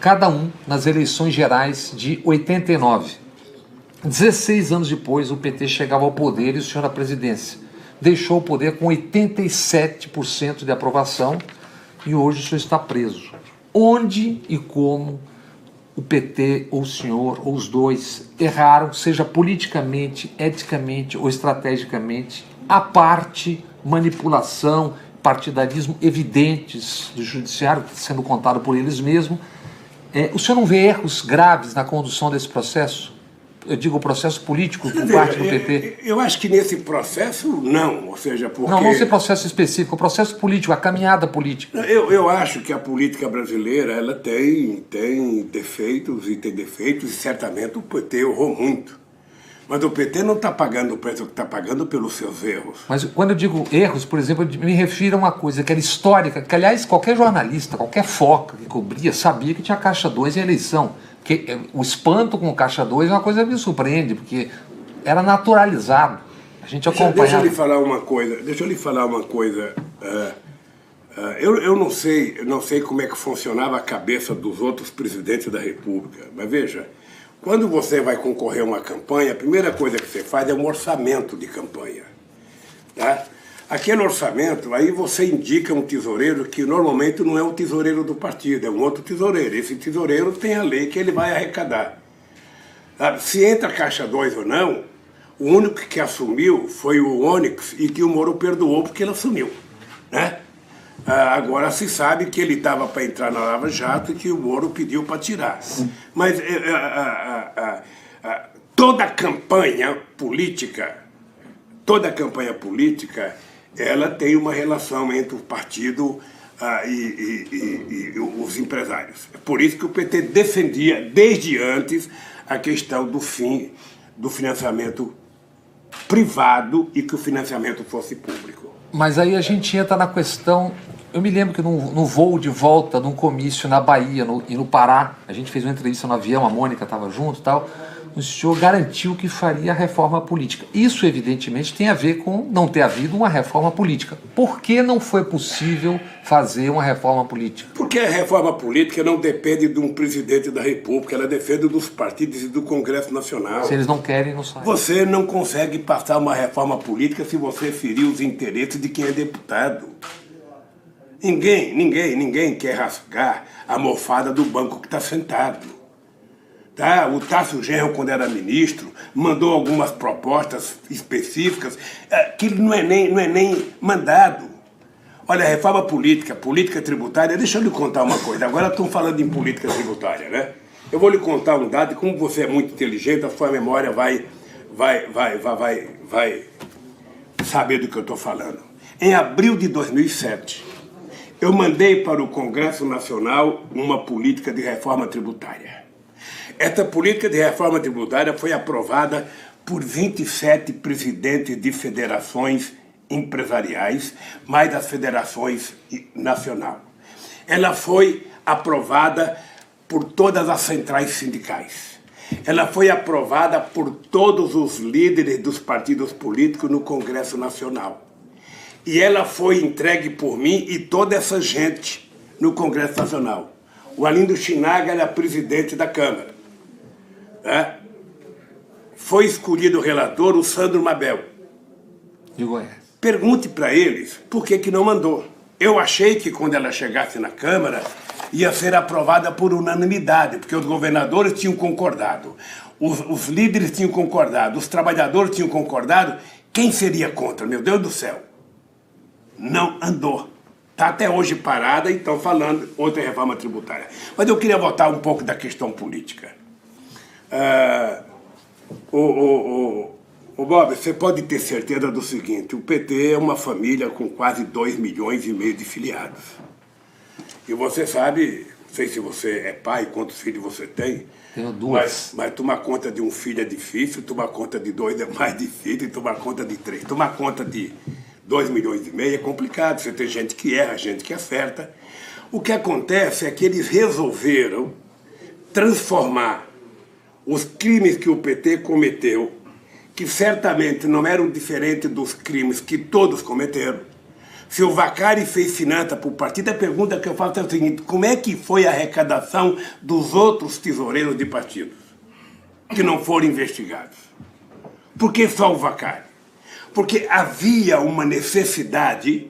S2: cada um nas eleições gerais de 89. 16 anos depois, o PT chegava ao poder e o senhor à presidência. Deixou o poder com 87% de aprovação e hoje o senhor está preso. Onde e como o PT, ou o senhor, ou os dois, erraram, seja politicamente, eticamente ou estrategicamente, a parte manipulação, partidarismo evidentes do judiciário, sendo contado por eles mesmos. O senhor não vê erros graves na condução desse processo? Eu digo o processo político por parte do PT.
S1: Eu acho que nesse processo, não. Ou seja, porque...
S2: Não ser processo específico, o processo político, a caminhada política.
S1: Eu acho que a política brasileira ela tem defeitos e certamente o PT errou muito. Mas o PT não está pagando o preço que está pagando pelos seus erros.
S2: Mas quando eu digo erros, por exemplo, eu me refiro a uma coisa que era histórica, que aliás qualquer jornalista, qualquer foca que cobria, sabia que tinha caixa 2 em eleição. Que o espanto com o caixa 2 é uma coisa que me surpreende, porque era naturalizado. A gente acompanhava.
S1: Deixa eu lhe falar uma coisa. Eu não sei como é que funcionava a cabeça dos outros presidentes da República, mas veja, quando você vai concorrer a uma campanha, a primeira coisa que você faz é um orçamento de campanha. Tá? Aquele orçamento, aí você indica um tesoureiro que normalmente não é o tesoureiro do partido, é um outro tesoureiro. Esse tesoureiro tem a lei que ele vai arrecadar. Se entra caixa 2 ou não, o único que assumiu foi o Onyx e que o Moro perdoou porque ele assumiu. Né? Agora se sabe que ele estava para entrar na Lava Jato e que o Moro pediu para tirar. Mas toda campanha política, ela tem uma relação entre o partido e os empresários. É por isso que o PT defendia, desde antes, a questão do fim do financiamento privado e que o financiamento fosse público.
S2: Mas aí a gente entra na questão... Eu me lembro que no voo de volta, num comício na Bahia e no Pará, a gente fez uma entrevista no avião, a Mônica estava junto e tal, o senhor garantiu que faria a reforma política. Isso, evidentemente, tem a ver com não ter havido uma reforma política. Por que não foi possível fazer uma reforma política?
S1: Porque a reforma política não depende de um presidente da República, ela depende dos partidos e do Congresso Nacional.
S2: Se eles não querem, não saem.
S1: Você não consegue passar uma reforma política se você ferir os interesses de quem é deputado. Ninguém quer rasgar a mofada do banco que está sentado. Tá? O Tasso Genro, quando era ministro, mandou algumas propostas específicas que não é nem mandado. Olha, a reforma política tributária, deixa eu lhe contar uma coisa. Agora estão falando em política tributária, né? Eu vou lhe contar um dado e como você é muito inteligente, a sua memória vai saber do que eu estou falando. Em abril de 2007, eu mandei para o Congresso Nacional uma política de reforma tributária. Essa política de reforma tributária foi aprovada por 27 presidentes de federações empresariais, mais as federações nacionais. Ela foi aprovada por todas as centrais sindicais. Ela foi aprovada por todos os líderes dos partidos políticos no Congresso Nacional. E ela foi entregue por mim e toda essa gente no Congresso Nacional. O Arlindo Chinaga era presidente da Câmara. Foi escolhido o relator, o Sandro Mabel.
S2: De Goiás.
S1: Pergunte para eles por que não mandou. Eu achei que quando ela chegasse na Câmara ia ser aprovada por unanimidade, porque os governadores tinham concordado, os líderes tinham concordado, os trabalhadores tinham concordado. Quem seria contra? Meu Deus do céu. Não andou. Está até hoje parada e estão falando outra reforma tributária. Mas eu queria voltar um pouco da questão política. Bob, você pode ter certeza do seguinte, o PT é uma família com quase 2,5 milhões de filiados. E você sabe Não sei se você é pai, quantos filhos você tem.
S2: Tenho duas.
S1: Mas tomar conta de um filho é difícil, tomar conta de 2 é mais difícil, e tomar conta de 3. Tomar conta de 2,5 milhões é complicado. Você tem gente que erra, gente que acerta. O que acontece é que eles resolveram transformar os crimes que o PT cometeu, que certamente não eram diferentes dos crimes que todos cometeram. Se o Vacari fez finança para o partido, a pergunta que eu faço é o seguinte: como é que foi a arrecadação dos outros tesoureiros de partidos que não foram investigados? Por que só o Vacari? Porque havia uma necessidade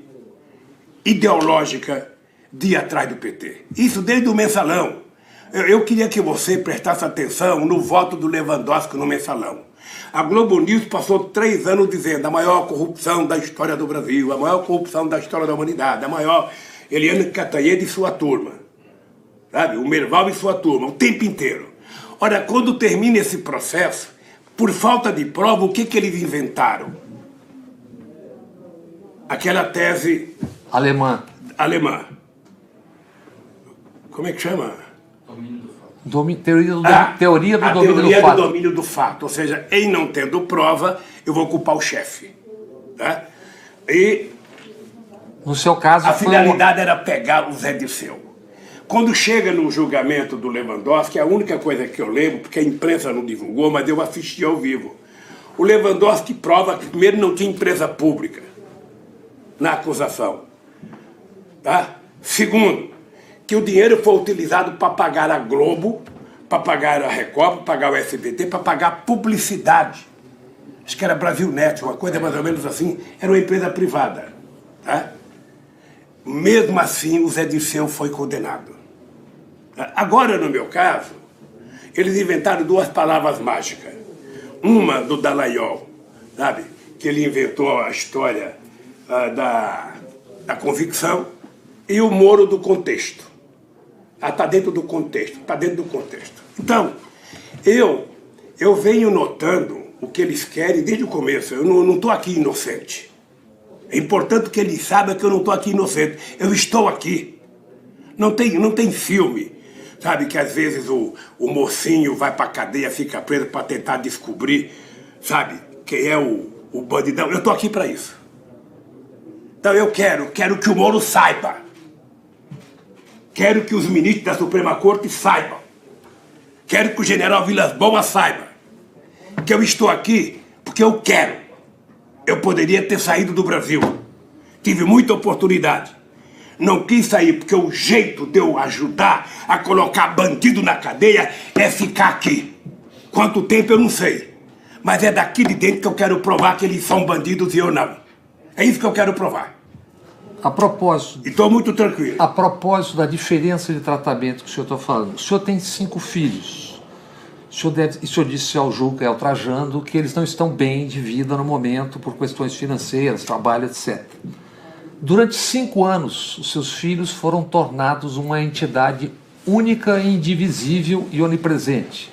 S1: ideológica de ir atrás do PT. Isso desde o Mensalão. Eu queria que você prestasse atenção no voto do Lewandowski no Mensalão. A Globo News passou 3 anos dizendo a maior corrupção da história do Brasil, a maior corrupção da história da humanidade, a maior Eliane Cantanhede e sua turma. Sabe? O Merval e sua turma, o tempo inteiro. Ora, quando termina esse processo, por falta de prova, o que eles inventaram? Aquela tese...
S2: Alemã.
S1: Como é que chama?
S2: Teoria do
S1: domínio do fato. Ou seja, em não tendo prova, eu vou culpar o chefe. Tá? E
S2: no seu caso,
S1: a finalidade era pegar o Zé Dirceu. Quando chega no julgamento do Lewandowski, a única coisa que eu lembro, porque a imprensa não divulgou, mas eu assisti ao vivo. O Lewandowski prova que primeiro não tinha empresa pública na acusação. Tá? Segundo, que o dinheiro foi utilizado para pagar a Globo, para pagar a Record, para pagar o SBT, para pagar publicidade. Acho que era Brasil Net, uma coisa mais ou menos assim. Era uma empresa privada. Tá? Mesmo assim, o Zé Dirceu foi condenado. Agora, no meu caso, eles inventaram 2 palavras mágicas. Uma do Dallagnol, sabe? Que ele inventou a história da convicção, e o Moro do contexto. Está dentro do contexto, está dentro do contexto. Então, eu venho notando o que eles querem desde o começo. Eu não estou aqui inocente. É importante que eles saibam que eu não estou aqui inocente. Eu estou aqui. Não tem filme, sabe, que às vezes o mocinho vai para a cadeia, fica preso para tentar descobrir, sabe, quem é o bandidão. Eu estou aqui para isso. Então eu quero que o Moro saiba. Quero que os ministros da Suprema Corte saibam. Quero que o general Vilas Boas saiba que eu estou aqui porque eu quero. Eu poderia ter saído do Brasil. Tive muita oportunidade. Não quis sair porque o jeito de eu ajudar a colocar bandido na cadeia é ficar aqui. Quanto tempo eu não sei. Mas é daqui de dentro que eu quero provar que eles são bandidos e eu não. É isso que eu quero provar.
S2: A propósito...
S1: E estou muito tranquilo.
S2: A propósito da diferença de tratamento que o senhor está falando. O senhor tem 5 filhos. O senhor disse ao Juca e ao Trajano que eles não estão bem de vida no momento por questões financeiras, trabalho, etc. Durante 5 anos, os seus filhos foram tornados uma entidade única, indivisível e onipresente.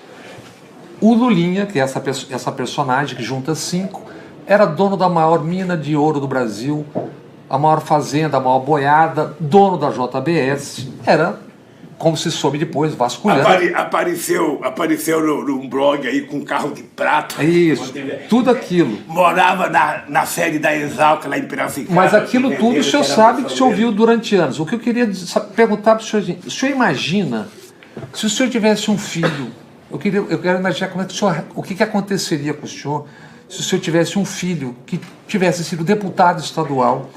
S2: O Lulinha, que é essa personagem que junta 5, era dono da maior mina de ouro do Brasil, a maior fazenda, a maior boiada, dono da JBS, era, como se soube depois, vasculhando.
S1: Apareceu num blog aí com carro de prata.
S2: Isso, tudo aquilo.
S1: Morava na sede da Exalc, lá em Piracicaba.
S2: Mas aquilo tudo o senhor sabe que o senhor viu durante anos. O que eu queria perguntar para o senhor imagina, se o senhor tivesse um filho, eu quero imaginar como é que o que aconteceria com o senhor se o senhor tivesse um filho que tivesse sido deputado estadual,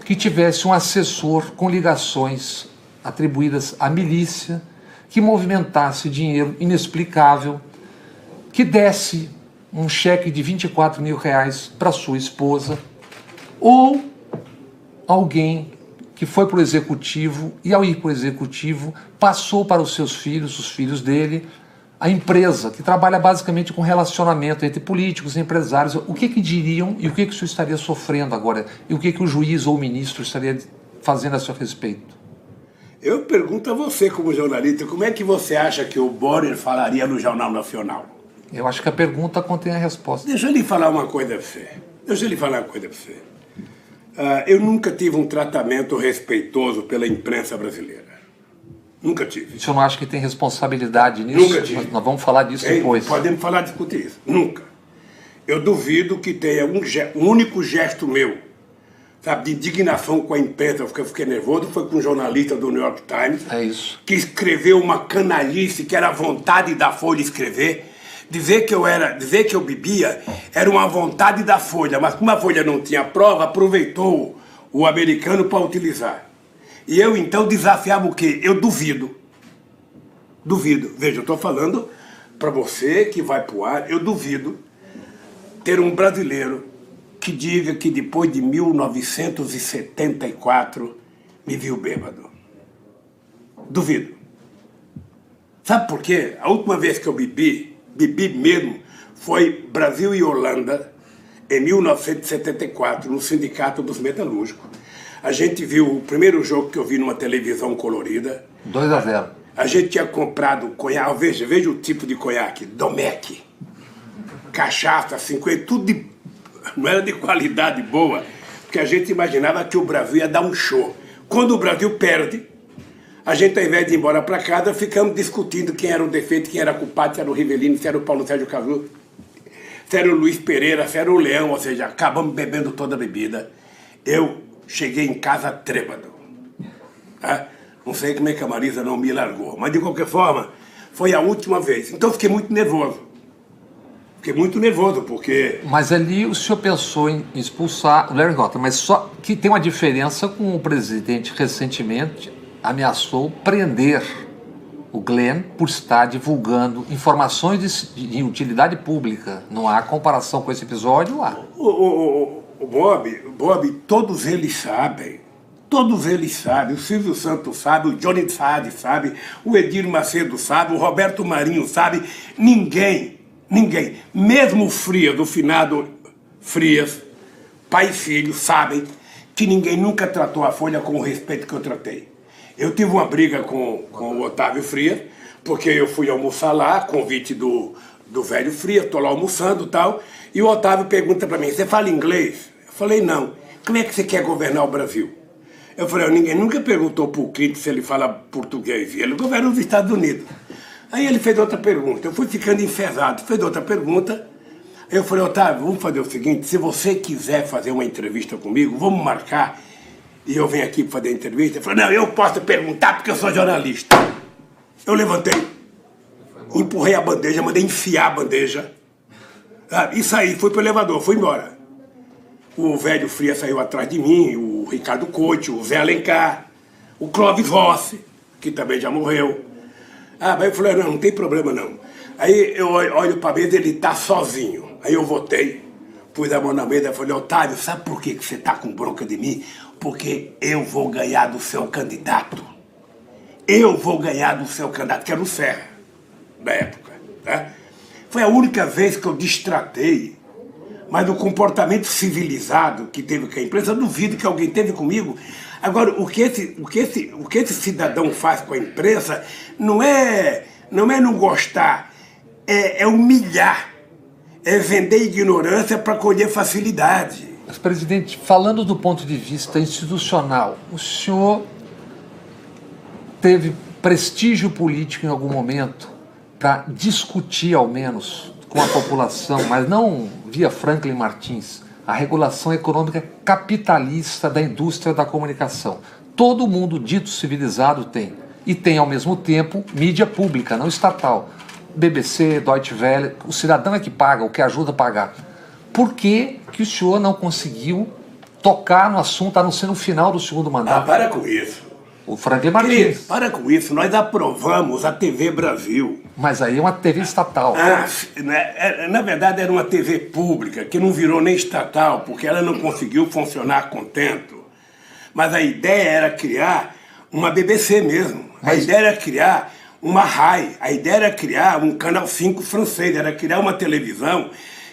S2: que tivesse um assessor com ligações atribuídas à milícia, que movimentasse dinheiro inexplicável, que desse um cheque de R$24 mil para sua esposa, ou alguém que foi para o executivo e, ao ir para o executivo, passou para os seus filhos, os filhos dele, a empresa, que trabalha basicamente com relacionamento entre políticos e empresários. O que diriam e o que o senhor estaria sofrendo agora? E o que o juiz ou o ministro estaria fazendo a seu respeito?
S1: Eu pergunto a você, como jornalista, como é que você acha que o Borer falaria no Jornal Nacional?
S2: Eu acho que a pergunta contém a resposta.
S1: Deixa eu lhe falar uma coisa para você. Eu nunca tive um tratamento respeitoso pela imprensa brasileira. Nunca tive.
S2: O senhor não acha que tem responsabilidade nisso?
S1: Nunca tive.
S2: Nós vamos falar disso depois.
S1: Podemos falar, discutir isso. Nunca. Eu duvido que tenha um único gesto meu, sabe, de indignação com a imprensa, porque eu fiquei nervoso, foi com um jornalista do New York Times,
S2: É isso.
S1: que escreveu uma canalice que era a vontade da Folha escrever. Dizer que eu bebia era uma vontade da Folha, mas como a Folha não tinha prova, aproveitou o americano para utilizar. E eu então desafiava o quê? Eu duvido. Duvido. Veja, eu estou falando para você que vai pro ar, eu duvido ter um brasileiro que diga que depois de 1974 me viu bêbado. Duvido. Sabe por quê? A última vez que eu bebi mesmo, foi Brasil e Holanda, em 1974, no Sindicato dos Metalúrgicos. A gente viu o primeiro jogo que eu vi numa televisão colorida.
S2: 2-0.
S1: A gente tinha comprado conhaque, veja o tipo de conhaque, Domecq, cachaça, 50, tudo não era de qualidade boa, porque a gente imaginava que o Brasil ia dar um show. Quando o Brasil perde, a gente, ao invés de ir embora para casa, ficamos discutindo quem era o defeito, quem era culpado, se era o Rivelino, se era o Paulo Sérgio Cazu, se era o Luiz Pereira, se era o Leão, ou seja, acabamos bebendo toda a bebida. Eu cheguei em casa trêbado. Tá? Não sei como é que a Marisa não me largou, mas de qualquer forma, foi a última vez. Então eu fiquei muito nervoso. Fiquei muito nervoso, porque...
S2: Mas ali o senhor pensou em expulsar o Larry Gota, mas só que tem uma diferença com o presidente recentemente ameaçou prender o Glenn por estar divulgando informações de utilidade pública. Não há comparação com esse episódio lá.
S1: O Bob, todos eles sabem. Todos eles sabem. O Silvio Santos sabe, o Johnny Saad sabe, o Edir Macedo sabe, o Roberto Marinho sabe. Ninguém, mesmo o Frias, do finado Frias, pai e filho, sabem que ninguém nunca tratou a Folha com o respeito que eu tratei. Eu tive uma briga com o Otávio Frias, porque eu fui almoçar lá, convite do velho Frias, estou lá almoçando e tal, e o Otávio pergunta para mim, você fala inglês? Eu falei, não. Como é que você quer governar o Brasil? Eu falei, ninguém nunca perguntou para o Clinton se ele fala português, e ele governa os Estados Unidos. Aí ele fez outra pergunta, eu fui ficando enfesado, fez outra pergunta, aí eu falei, Otávio, vamos fazer o seguinte, se você quiser fazer uma entrevista comigo, vamos marcar, e eu venho aqui para fazer a entrevista. Ele falou, não, eu posso perguntar porque eu sou jornalista. Eu levantei, empurrei a bandeja, mandei enfiar a bandeja, e saí, fui pro elevador, fui embora. O velho Fria saiu atrás de mim, o Ricardo Couto, o Zé Alencar, o Clóvis Rossi, que também já morreu. Mas eu falei, não tem problema não. Aí eu olho para a mesa, ele tá sozinho. Aí eu voltei, pus a mão na mesa e falei, Otávio, sabe por que você tá com bronca de mim? Porque eu vou ganhar do seu candidato. Eu vou ganhar do seu candidato, que era o Serra, na época. Tá? Foi a única vez que eu destratei, mas o comportamento civilizado que teve com a imprensa, eu duvido que alguém teve comigo. Agora, o que esse cidadão faz com a imprensa não é não gostar, é humilhar, é vender ignorância para colher facilidade.
S2: Mas, presidente, falando do ponto de vista institucional, o senhor teve prestígio político em algum momento para discutir, ao menos, com a população, mas não via Franklin Martins, a regulação econômica capitalista da indústria da comunicação. Todo mundo dito civilizado tem. E tem, ao mesmo tempo, mídia pública, não estatal. BBC, Deutsche Welle, o cidadão é que paga, o que ajuda a pagar. Por que o senhor não conseguiu tocar no assunto, a não ser no final do segundo mandato?
S1: Para com isso.
S2: O Franklin Martins.
S1: Para com isso, nós aprovamos a TV Brasil.
S2: Mas aí é uma TV estatal.
S1: Na verdade era uma TV pública, que não virou nem estatal, porque ela não conseguiu funcionar a contento. Mas a ideia era criar uma BBC mesmo. A ideia era criar uma RAI. A ideia era criar um Canal 5 francês. Era criar uma televisão,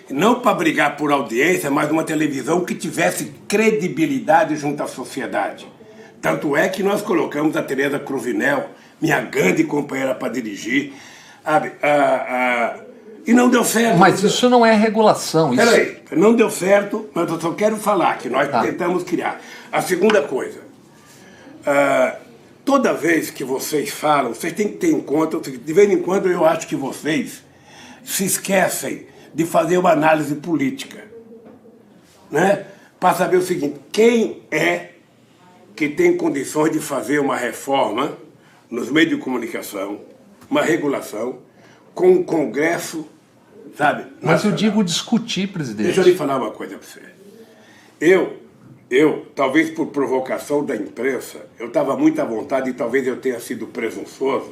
S1: não para brigar por audiência, mas uma televisão que tivesse credibilidade junto à sociedade. Tanto é que nós colocamos a Tereza Cruvinel, minha grande companheira, para dirigir. E não deu certo.
S2: Mas isso não é regulação. Isso...
S1: Peraí, não deu certo, mas eu só quero falar que nós tentamos criar. A segunda coisa, toda vez que vocês falam, vocês têm que ter em conta, de vez em quando eu acho que vocês se esquecem de fazer uma análise política, né? Para saber o seguinte, quem é que tem condições de fazer uma reforma nos meios de comunicação, uma regulação, com um Congresso, sabe?
S2: Mas eu digo discutir, presidente.
S1: Deixa eu lhe falar uma coisa para você. Eu, talvez por provocação da imprensa, eu estava muito à vontade e talvez eu tenha sido presunçoso,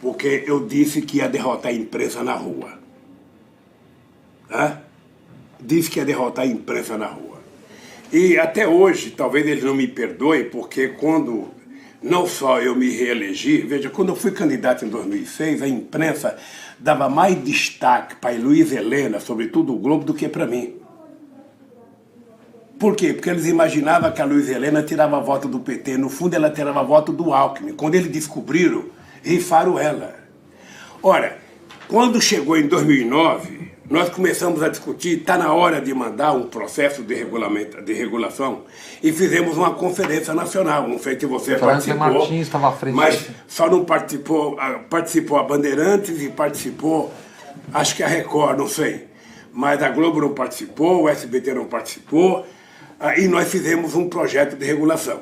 S1: porque eu disse que ia derrotar a imprensa na rua. Tá? Disse que ia derrotar a imprensa na rua. E até hoje, talvez eles não me perdoem, porque quando não só eu me reelegi, veja, quando eu fui candidato em 2006, a imprensa dava mais destaque para a Luiz Helena, sobretudo o Globo, do que para mim. Por quê? Porque eles imaginavam que a Luiz Helena tirava voto do PT. No fundo, ela tirava voto do Alckmin. Quando eles descobriram, rifaram ela. Ora, quando chegou em 2009, nós começamos a discutir, está na hora de mandar um processo de regulação, e fizemos uma conferência nacional. Não sei se você participou,
S2: Martins estava à frente,
S1: mas só não participou a Bandeirantes e participou, acho que a Record, não sei. Mas a Globo não participou, o SBT não participou, e nós fizemos um projeto de regulação.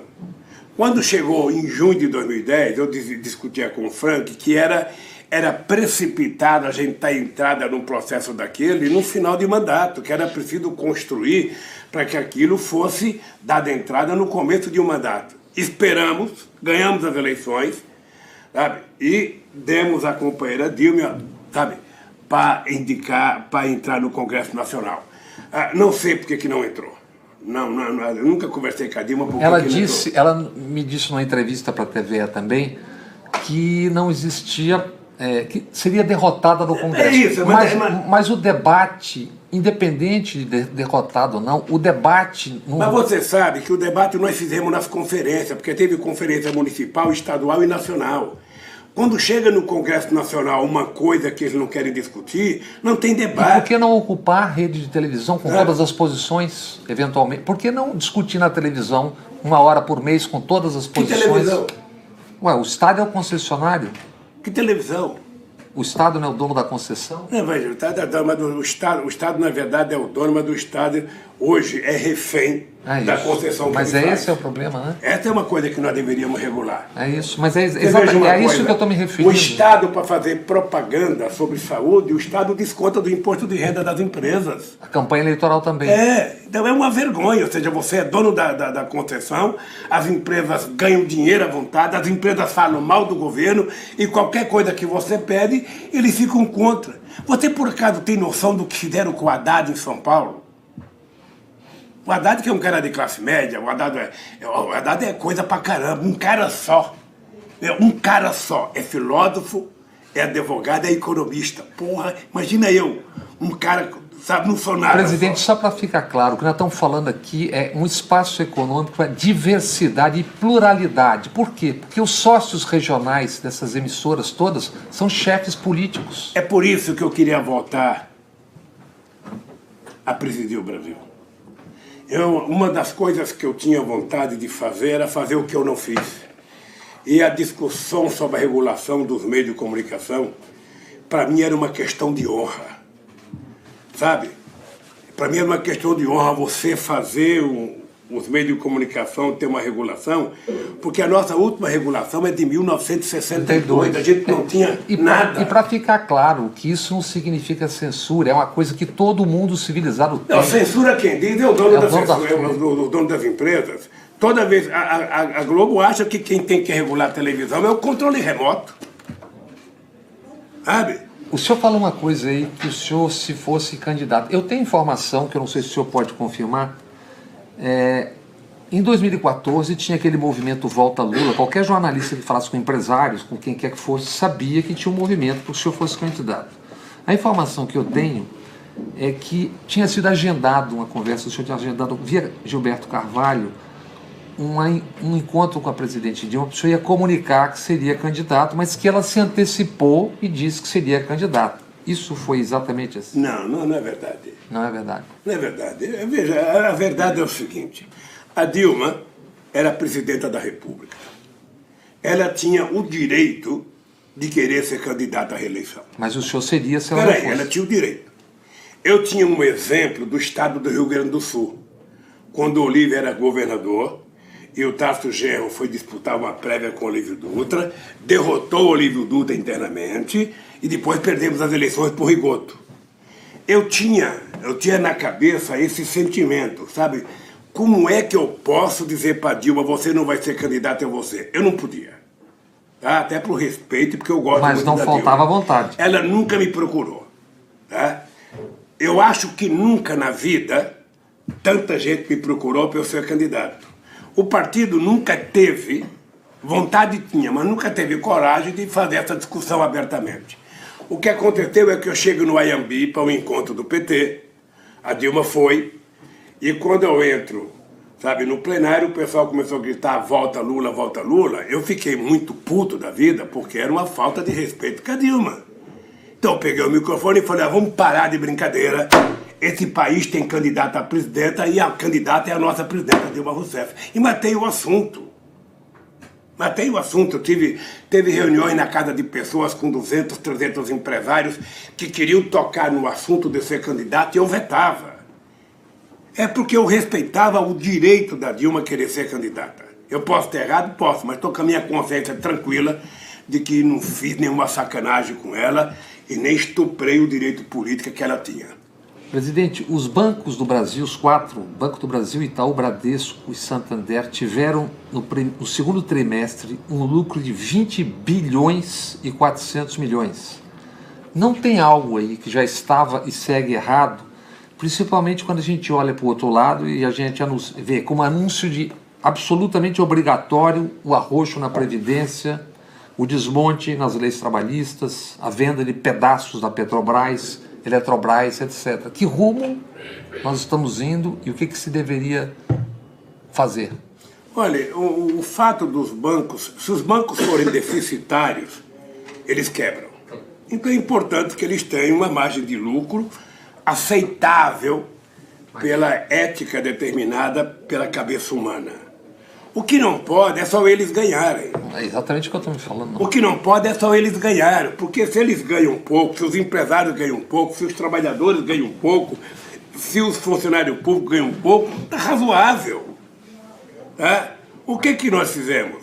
S1: Quando chegou em junho de 2010, eu discutia com o Frank que era precipitado a gente estar entrada num processo daquele no final de mandato, que era preciso construir para que aquilo fosse dado entrada no começo de um mandato. Esperamos, ganhamos as eleições, sabe? E demos a companheira Dilma, sabe, para entrar no Congresso Nacional. Não sei por que não entrou. Não, eu nunca conversei com a Dilma.
S2: Ela me disse numa entrevista para a TVE também que não existia, que seria derrotada no Congresso.
S1: Isso,
S2: mas o debate, independente de derrotado ou não, o debate...
S1: Mas você sabe que o debate nós fizemos nas conferências, porque teve conferência municipal, estadual e nacional. Quando chega no Congresso Nacional uma coisa que eles não querem discutir, não tem debate.
S2: E por que não ocupar a rede de televisão com todas as posições, eventualmente? Por que não discutir na televisão 1 hora por mês com todas as posições?
S1: Que televisão?
S2: Ué, o Estado é o concessionário.
S1: Que televisão?
S2: O Estado não é o dono da concessão?
S1: Não, veja, o Estado, na verdade, é o dono, mas o Estado hoje é refém da concessão que
S2: mas
S1: ele faz.
S2: Esse é o problema, né?
S1: Essa é uma coisa que nós deveríamos regular.
S2: É isso, mas é isso que eu estou me referindo.
S1: O Estado, para fazer propaganda sobre saúde, o Estado desconta do imposto de renda das empresas.
S2: A campanha eleitoral também.
S1: Então é uma vergonha, ou seja, você é dono da concessão, as empresas ganham dinheiro à vontade, as empresas falam mal do governo e qualquer coisa que você pede, eles ficam contra. Você, por acaso, tem noção do que fizeram com o Haddad em São Paulo? O Haddad, que é um cara de classe média, o Haddad é coisa pra caramba, um cara só. É filósofo, é advogado, é economista. Porra, imagina eu, um cara, sabe, não sou nada.
S2: Presidente, só para ficar claro, o que nós estamos falando aqui é um espaço econômico para diversidade e pluralidade. Por quê? Porque os sócios regionais dessas emissoras todas são chefes políticos.
S1: É por isso que eu queria voltar a presidir o Brasil. Uma das coisas que eu tinha vontade de fazer era fazer o que eu não fiz. E a discussão sobre a regulação dos meios de comunicação, para mim era uma questão de honra. Sabe? Para mim era uma questão de honra você fazer os meios de comunicação ter uma regulação, porque a nossa última regulação é de 1962, a gente não tinha nada.
S2: E para ficar claro que isso não significa censura, é uma coisa que todo mundo civilizado tem.
S1: Não, censura quem diz é o dono da censura, o dono das empresas. Toda vez, a Globo acha que quem tem que regular a televisão é o controle remoto. Sabe?
S2: O senhor falou uma coisa aí, que o senhor, se fosse candidato... Eu tenho informação, que eu não sei se o senhor pode confirmar. Em 2014 tinha aquele movimento Volta Lula. Qualquer jornalista que falasse com empresários, com quem quer que fosse, sabia que tinha um movimento para que o senhor fosse candidato. A informação que eu tenho é que tinha sido agendado uma conversa, o senhor tinha agendado via Gilberto Carvalho um encontro com a presidente Dilma, o senhor ia comunicar que seria candidato, mas que ela se antecipou e disse que seria candidato. Isso foi exatamente assim?
S1: Não é verdade.
S2: Não é verdade?
S1: Não é verdade. Veja, a verdade é o seguinte, a Dilma era presidenta da República. ela tinha o direito de querer ser candidata à reeleição.
S2: Mas o senhor seria se ela não fosse.
S1: Ela tinha o direito. Eu tinha um exemplo do estado do Rio Grande do Sul, quando o Olívio era governador, e o Tasso Genro foi disputar uma prévia com o Olívio Dutra, derrotou o Olívio Dutra internamente, e depois perdemos as eleições por Rigoto. Eu tinha na cabeça esse sentimento, sabe? Como é que eu posso dizer para Dilma, você não vai ser candidata a você? Eu não podia. Tá? Até por respeito, porque eu gosto muito da Dilma.
S2: Mas não faltava vontade.
S1: Ela nunca me procurou. Tá? Eu acho que nunca na vida tanta gente me procurou para eu ser candidato. O partido nunca teve, vontade tinha, mas nunca teve coragem de fazer essa discussão abertamente. O que aconteceu é que eu chego no Ayambi para o encontro do PT, a Dilma foi, e quando eu entro, sabe, no plenário, o pessoal começou a gritar volta Lula, eu fiquei muito puto da vida, porque era uma falta de respeito com a Dilma. Então eu peguei o microfone e falei, vamos parar de brincadeira, esse país tem candidata a presidenta e a candidata é a nossa presidenta, Dilma Rousseff. E matei o assunto. Teve reuniões na casa de pessoas com 200, 300 empresários que queriam tocar no assunto de ser candidato e eu vetava. É porque eu respeitava o direito da Dilma querer ser candidata. Eu posso ter errado? Posso, mas estou com a minha consciência tranquila de que não fiz nenhuma sacanagem com ela e nem estuprei o direito político que ela tinha.
S2: Presidente, os bancos do Brasil, os 4, Banco do Brasil, Itaú, Bradesco e Santander, tiveram no segundo trimestre um lucro de 20 bilhões e 400 milhões. Não tem algo aí que já estava e segue errado, principalmente quando a gente olha para o outro lado e a gente vê como anúncio de absolutamente obrigatório o arroxo na Previdência, o desmonte nas leis trabalhistas, a venda de pedaços da Petrobras, Eletrobras, etc. Que rumo nós estamos indo e o que se deveria fazer?
S1: Olha, o fato dos bancos, se os bancos forem deficitários, eles quebram. Então é importante que eles tenham uma margem de lucro aceitável pela ética determinada pela cabeça humana. O que não pode é só eles ganharem.
S2: É exatamente o que eu estou me falando. Não.
S1: O que não pode é só eles ganharem, porque se eles ganham um pouco, se os empresários ganham um pouco, se os trabalhadores ganham um pouco, se os funcionários públicos ganham um pouco, está razoável. Tá? O que nós fizemos?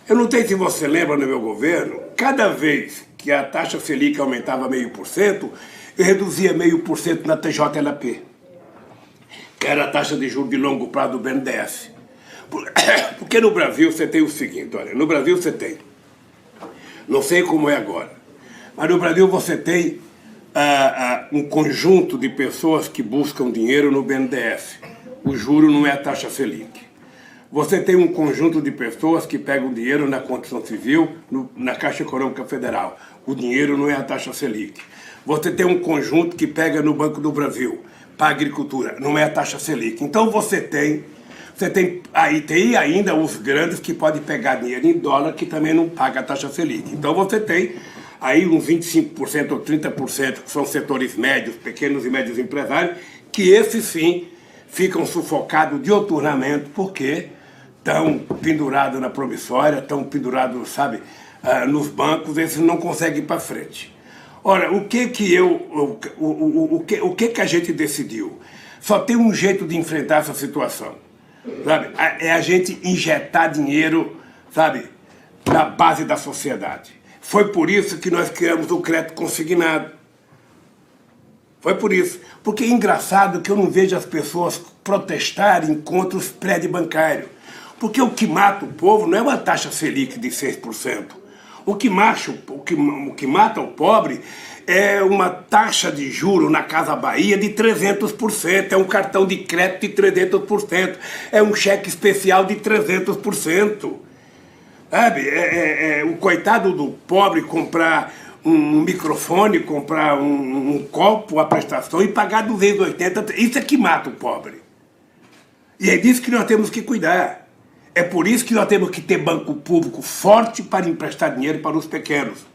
S1: Eu não sei se você lembra no meu governo, cada vez que a taxa Selic aumentava 0,5%, eu reduzia 0,5% na TJLP, que era a taxa de juros de longo prazo do BNDES. Porque no Brasil você tem o seguinte, olha, no Brasil você tem, não sei como é agora, mas no Brasil você tem um conjunto de pessoas que buscam dinheiro no BNDES. O juro não é a taxa Selic. Você tem um conjunto de pessoas que pegam dinheiro na Constituição Civil, na Caixa Econômica Federal. O dinheiro não é a taxa Selic. Você tem um conjunto que pega no Banco do Brasil, para a agricultura, não é a taxa Selic. Então você tem ainda os grandes que podem pegar dinheiro em dólar que também não paga a taxa Selic. Então você tem aí uns 25% ou 30% que são setores médios, pequenos e médios empresários, que esses sim ficam sufocados dioturnamente porque estão pendurados na promissória, estão pendurados, sabe, nos bancos, esses não conseguem ir para frente. Ora, o que a gente decidiu? Só tem um jeito de enfrentar essa situação, sabe? É a gente injetar dinheiro, sabe, na base da sociedade. Foi por isso que nós criamos o crédito consignado. Foi por isso. Porque é engraçado que eu não vejo as pessoas protestarem contra os prédios bancários. Porque o que mata o povo não é uma taxa Selic de 6%. O que mata o pobre é uma taxa de juros na Casa Bahia de 300%, é um cartão de crédito de 300%, é um cheque especial de 300%. Sabe? O coitado do pobre comprar um microfone, comprar um copo, a prestação e pagar 280%, isso é que mata o pobre. E é disso que nós temos que cuidar. É por isso que nós temos que ter banco público forte para emprestar dinheiro para os pequenos.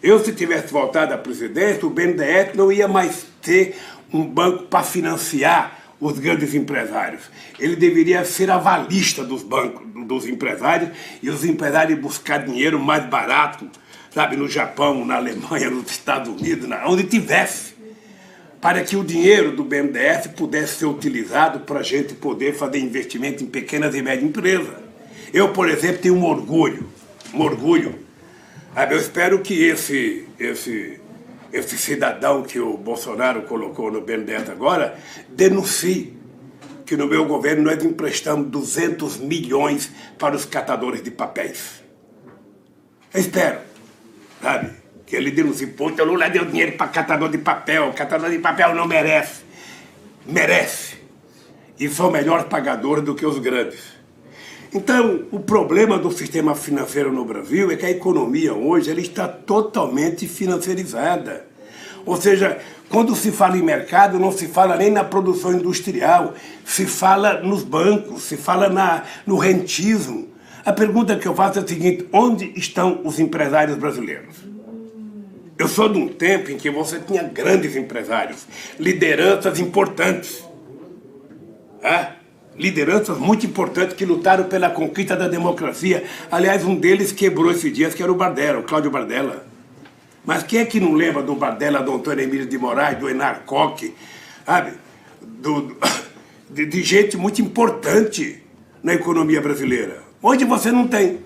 S1: Eu, se tivesse voltado à presidência, o BNDES não ia mais ter um banco para financiar os grandes empresários. Ele deveria ser avalista dos bancos, dos empresários, e os empresários buscar dinheiro mais barato, sabe, no Japão, na Alemanha, nos Estados Unidos, onde tivesse, para que o dinheiro do BNDES pudesse ser utilizado para a gente poder fazer investimento em pequenas e médias empresas. Eu, por exemplo, tenho um orgulho. Sabe, eu espero que esse cidadão que o Bolsonaro colocou no BNDES agora denuncie que no meu governo nós emprestamos 200 milhões para os catadores de papéis. Eu espero, sabe, que ele denuncie. Pô, o Lula deu dinheiro para catador de papel. O catador de papel não merece. Merece. E são melhores pagadores do que os grandes. Então, o problema do sistema financeiro no Brasil é que a economia hoje ela está totalmente financiarizada. Ou seja, quando se fala em mercado, não se fala nem na produção industrial, se fala nos bancos, se fala no rentismo. A pergunta que eu faço é a seguinte: onde estão os empresários brasileiros? Eu sou de um tempo em que você tinha grandes empresários, lideranças importantes. Lideranças muito importantes que lutaram pela conquista da democracia. Aliás, um deles quebrou esses dias, que era o Bardella, o Cláudio Bardella. Mas quem é que não lembra do Bardella, do Antônio Emílio de Moraes, do Enar Koch, sabe? De gente muito importante na economia brasileira. Hoje você não tem.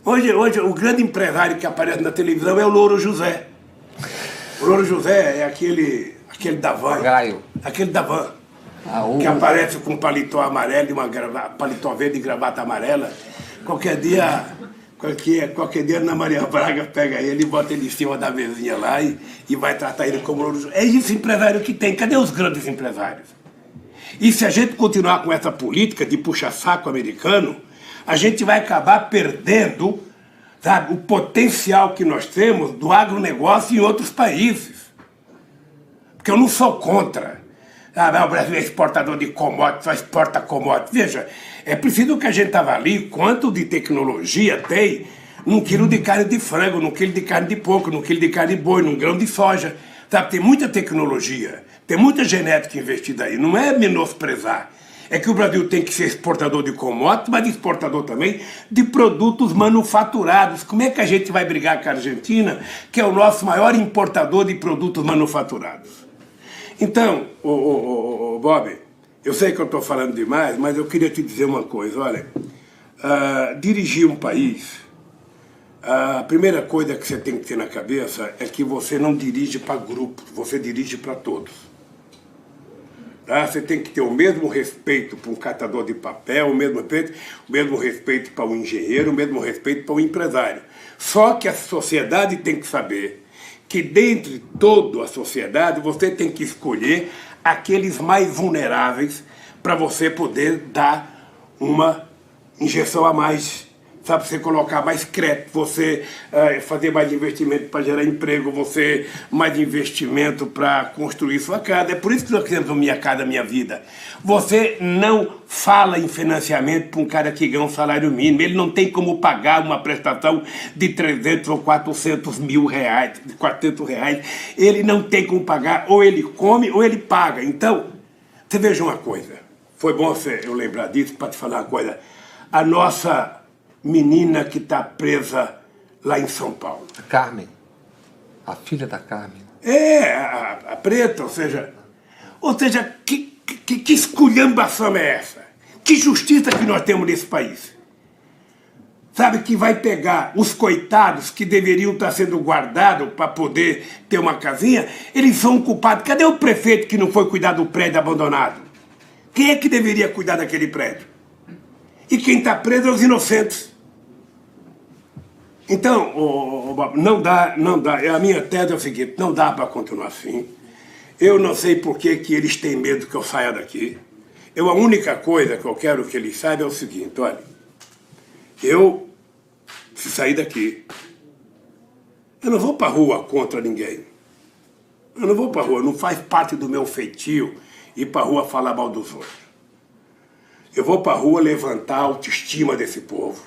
S1: Hoje o grande empresário que aparece na televisão é o Louro José. O Louro José é aquele da van.
S2: Gaio.
S1: Aquele da van. Que aparece com um paletó amarelo e paletó verde e gravata amarela. Qualquer dia Ana Maria Braga pega ele e bota ele em cima da mesinha lá e vai tratar ele como Louro José. É esse empresário que tem. Cadê os grandes empresários? E se a gente continuar com essa política de puxa-saco americano, a gente vai acabar perdendo, sabe, o potencial que nós temos do agronegócio em outros países. Porque eu não sou contra. O Brasil é exportador de commodities, só exporta commodities. Veja, é preciso que a gente avalie quanto de tecnologia tem num quilo de carne de frango, num quilo de carne de porco, num quilo de carne de boi, num grão de soja. Sabe, tem muita tecnologia, tem muita genética investida aí. Não é menosprezar. É que o Brasil tem que ser exportador de commodities, mas exportador também de produtos manufaturados. Como é que a gente vai brigar com a Argentina, que é o nosso maior importador de produtos manufaturados? Então, Bob, eu sei que eu estou falando demais, mas eu queria te dizer uma coisa. Olha, dirigir um país, a primeira coisa que você tem que ter na cabeça é que você não dirige para grupos, você dirige para todos. Você tem que ter o mesmo respeito para um catador de papel, o mesmo respeito para um engenheiro, o mesmo respeito para um empresário. Só que a sociedade tem que saber que dentre toda a sociedade você tem que escolher aqueles mais vulneráveis para você poder dar uma injeção a mais, sabe, você colocar mais crédito, você fazer mais investimento para gerar emprego, você mais investimento para construir sua casa. É por isso que nós queremos o Minha Casa Minha Vida. Você não fala em financiamento para um cara que ganha um salário mínimo. Ele não tem como pagar uma prestação de 300 ou 400 mil reais, de 400 reais. Ele não tem como pagar, ou ele come ou ele paga. Então, você veja uma coisa. Foi bom eu lembrar disso para te falar uma coisa. A nossa menina que está presa lá em São Paulo.
S2: A Carmen. A filha da Carmen.
S1: A preta, ou seja, que esculhambação é essa? Que justiça que nós temos nesse país? Sabe, que vai pegar os coitados que deveriam estar sendo guardados para poder ter uma casinha, eles são culpados. Cadê o prefeito que não foi cuidar do prédio abandonado? Quem é que deveria cuidar daquele prédio? E quem está preso é os inocentes. Então, não dá. A minha tese é o seguinte: não dá para continuar assim. Eu não sei por que eles têm medo que eu saia daqui. A única coisa que eu quero que eles saibam é o seguinte: olha, se sair daqui, eu não vou para a rua contra ninguém. Eu não vou para a rua, não faz parte do meu feitio ir para a rua falar mal dos outros. Eu vou para a rua levantar a autoestima desse povo,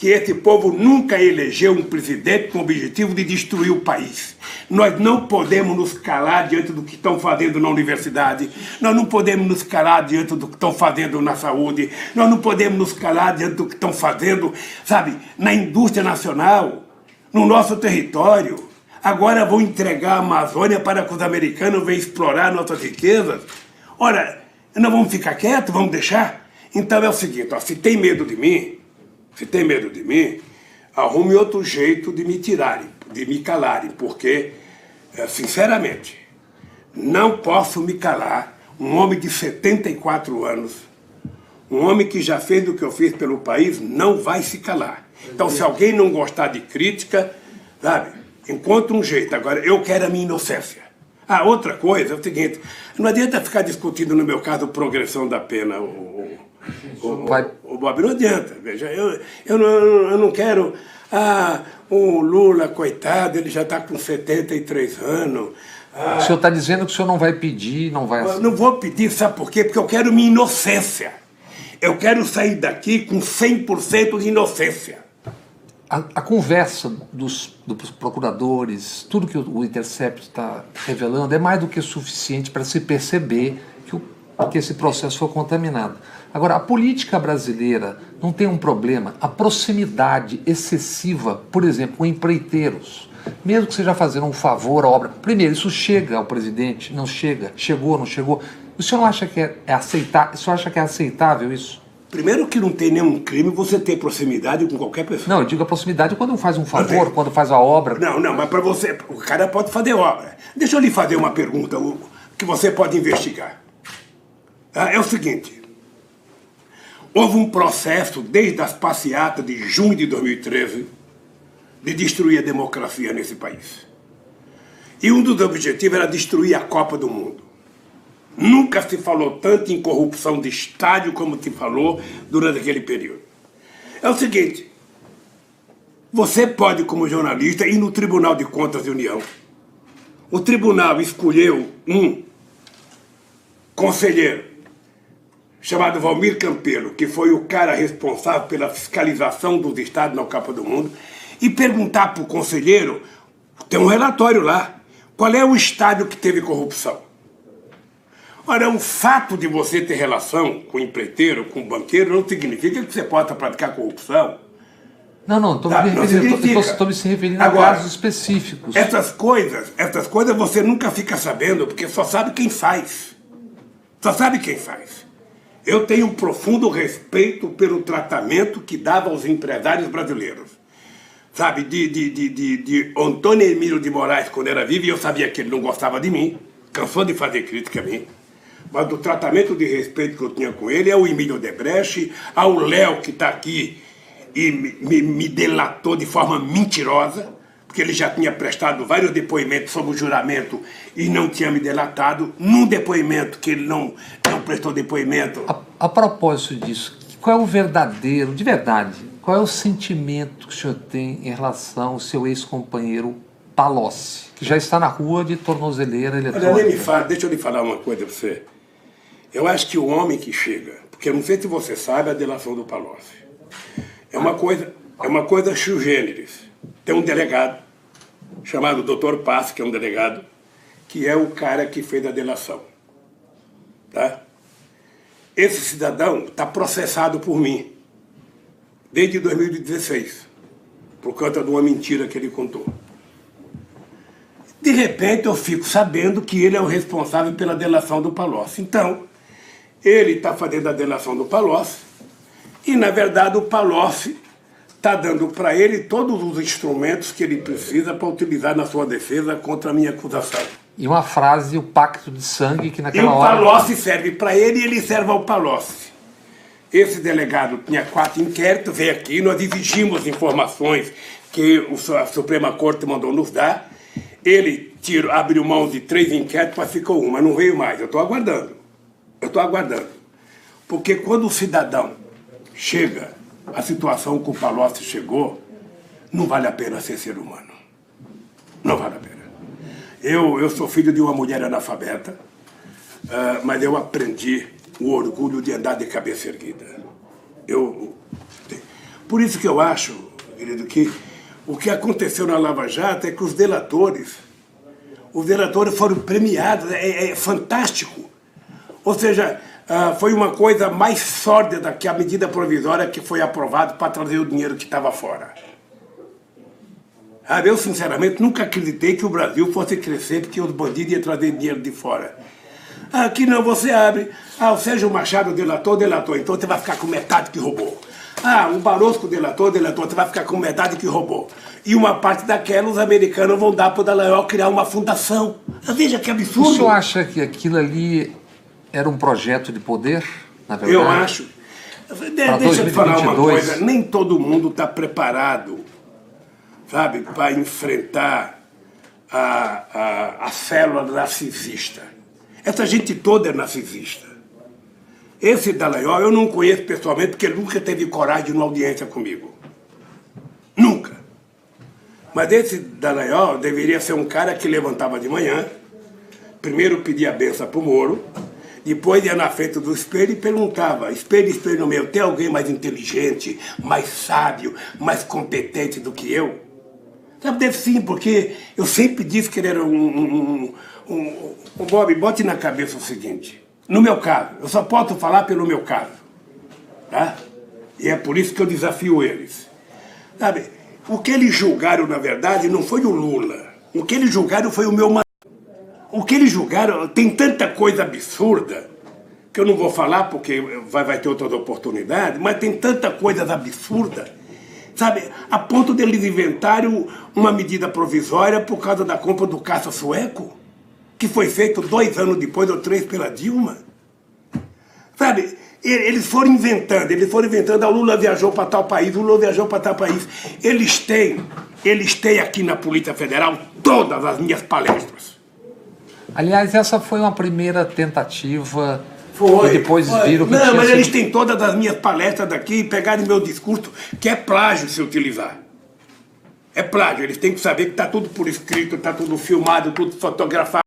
S1: que esse povo nunca elegeu um presidente com o objetivo de destruir o país. Nós não podemos nos calar diante do que estão fazendo na universidade, nós não podemos nos calar diante do que estão fazendo na saúde, nós não podemos nos calar diante do que estão fazendo, sabe, na indústria nacional, no nosso território. Agora vão entregar a Amazônia para que os americanos venham explorar nossas riquezas. Ora, nós vamos ficar quietos, vamos deixar? Então é o seguinte, ó, se tem medo de mim, arrume outro jeito de me tirarem, de me calarem, porque, sinceramente, não posso me calar. Um homem de 74 anos, um homem que já fez o que eu fiz pelo país, não vai se calar. Então, se alguém não gostar de crítica, sabe, encontra um jeito. Agora, eu quero a minha inocência. Ah, outra coisa é o seguinte, não adianta ficar discutindo, no meu caso, progressão da pena, o Bob, não adianta. Veja, eu não quero... Ah, o Lula, coitado, ele já está com 73 anos.
S2: O senhor está dizendo que o senhor não vai pedir, não vai...
S1: Eu não vou pedir, sabe por quê? Porque eu quero minha inocência. Eu quero sair daqui com 100% de inocência.
S2: A conversa dos procuradores, tudo que o Intercept está revelando é mais do que suficiente para se perceber que esse processo foi contaminado. Agora, a política brasileira não tem um problema, a proximidade excessiva, por exemplo, com empreiteiros. Mesmo que seja fazendo um favor à obra. Primeiro, isso chega ao presidente? Não chega? Chegou, não chegou? O senhor não acha que é aceitável? O senhor acha que é aceitável isso?
S1: Primeiro que não tem nenhum crime você ter proximidade com qualquer pessoa.
S2: Não, eu digo a proximidade quando faz um favor, quando faz a obra.
S1: Não, mas para você, o cara pode fazer obra. Deixa eu lhe fazer uma pergunta que você pode investigar. É o seguinte, houve um processo desde as passeatas de junho de 2013 de destruir a democracia nesse país. E um dos objetivos era destruir a Copa do Mundo. Nunca se falou tanto em corrupção de estádio como se falou durante aquele período. É o seguinte, você pode, como jornalista, ir no Tribunal de Contas da União. O tribunal escolheu um conselheiro chamado Valmir Campelo, que foi o cara responsável pela fiscalização dos estádios na Copa do Mundo, e perguntar para o conselheiro, tem um relatório lá, qual é o estádio que teve corrupção. Ora, o fato de você ter relação com o empreiteiro, com o banqueiro, não significa que você possa praticar corrupção.
S2: Não, estou me referindo a casos específicos.
S1: Essas coisas você nunca fica sabendo, porque só sabe quem faz. Só sabe quem faz. Eu tenho um profundo respeito pelo tratamento que dava aos empresários brasileiros. Sabe, de Antônio Emílio de Moraes, quando era vivo, e eu sabia que ele não gostava de mim, cansou de fazer crítica a mim, mas do tratamento de respeito que eu tinha com ele, ao Emílio Odebrecht, ao Léo, que está aqui e me delatou de forma mentirosa, porque ele já tinha prestado vários depoimentos sob o juramento e não tinha me delatado. Num depoimento que ele não prestou depoimento.
S2: A propósito disso, qual é o verdadeiro, de verdade, qual é o sentimento que o senhor tem em relação ao seu ex-companheiro Palocci, que já está na rua de tornozeleira eletrônica?
S1: Olha, nem me fala, deixa eu lhe falar uma coisa para você. Eu acho que o homem que chega, porque eu não sei se você sabe a delação do Palocci, é uma coisa sui generis. Tem um delegado, chamado Dr. Paz, que é um delegado, que é o cara que fez a delação. Tá? Esse cidadão está processado por mim, desde 2016, por conta de uma mentira que ele contou. De repente eu fico sabendo que ele é o responsável pela delação do Palocci. Então, ele está fazendo a delação do Palocci e, na verdade, o Palocci está dando para ele todos os instrumentos que ele precisa para utilizar na sua defesa contra a minha acusação.
S2: E uma frase, o pacto de sangue, que naquela hora...
S1: E o Palocci serve para ele e ele serve ao Palocci. Esse delegado tinha 4 inquéritos, veio aqui, nós exigimos informações que a Suprema Corte mandou nos dar. Ele abriu mão de 3 inquéritos, mas ficou 1, mas não veio mais. Eu estou aguardando. Porque quando o cidadão chega à situação que o Palocci chegou, não vale a pena ser ser humano. Não vale a pena. Eu sou filho de uma mulher analfabeta, mas eu aprendi o orgulho de andar de cabeça erguida. Por isso que eu acho, querido, que o que aconteceu na Lava Jato é que os delatores foram premiados, é fantástico. Ou seja, foi uma coisa mais sórdida que a medida provisória que foi aprovada para trazer o dinheiro que estava fora. Eu, sinceramente, nunca acreditei que o Brasil fosse crescer porque os bandidos iam trazer dinheiro de fora. Aqui não, você abre. O Sérgio Machado delatou, então você vai ficar com metade que roubou. O Barroso delatou, você vai ficar com metade que roubou. E uma parte daquela os americanos vão dar para o Dallagnol criar uma fundação. Veja que absurdo.
S2: O senhor acha que aquilo ali era um projeto de poder, na verdade?
S1: Eu acho. Deixa eu te falar uma coisa, nem todo mundo está preparado, sabe, para enfrentar a célula narcisista. Essa gente toda é narcisista. Esse Dallagnol eu não conheço pessoalmente porque ele nunca teve coragem de ir numa audiência comigo. Nunca. Mas esse Dallagnol deveria ser um cara que levantava de manhã, primeiro pedia a benção para o Moro, depois ia na frente do espelho e perguntava, espelho, espelho no meu, tem alguém mais inteligente, mais sábio, mais competente do que eu? Sabe, deve sim, porque eu sempre disse que ele era Bob, bote na cabeça o seguinte, no meu caso, eu só posso falar pelo meu caso, tá? E é por isso que eu desafio eles. Sabe, o que eles julgaram, na verdade, não foi o Lula. O que eles julgaram foi o meu marido. O que eles julgaram, tem tanta coisa absurda, que eu não vou falar porque vai ter outras oportunidades, mas tem tanta coisa absurda, sabe, a ponto deles inventarem uma medida provisória por causa da compra do caça sueco, que foi feito 2 anos depois ou 3 pela Dilma. Sabe, eles foram inventando, o Lula viajou para tal país, o Lula viajou para tal país. Eles têm aqui na Polícia Federal todas as minhas palestras.
S2: Aliás, essa foi uma primeira tentativa.
S1: Foi.
S2: E depois viram que
S1: Não, mas eles têm todas as minhas palestras daqui e pegaram meu discurso, que é plágio se utilizar. É plágio, eles têm que saber que está tudo por escrito, está tudo filmado, tudo fotografado.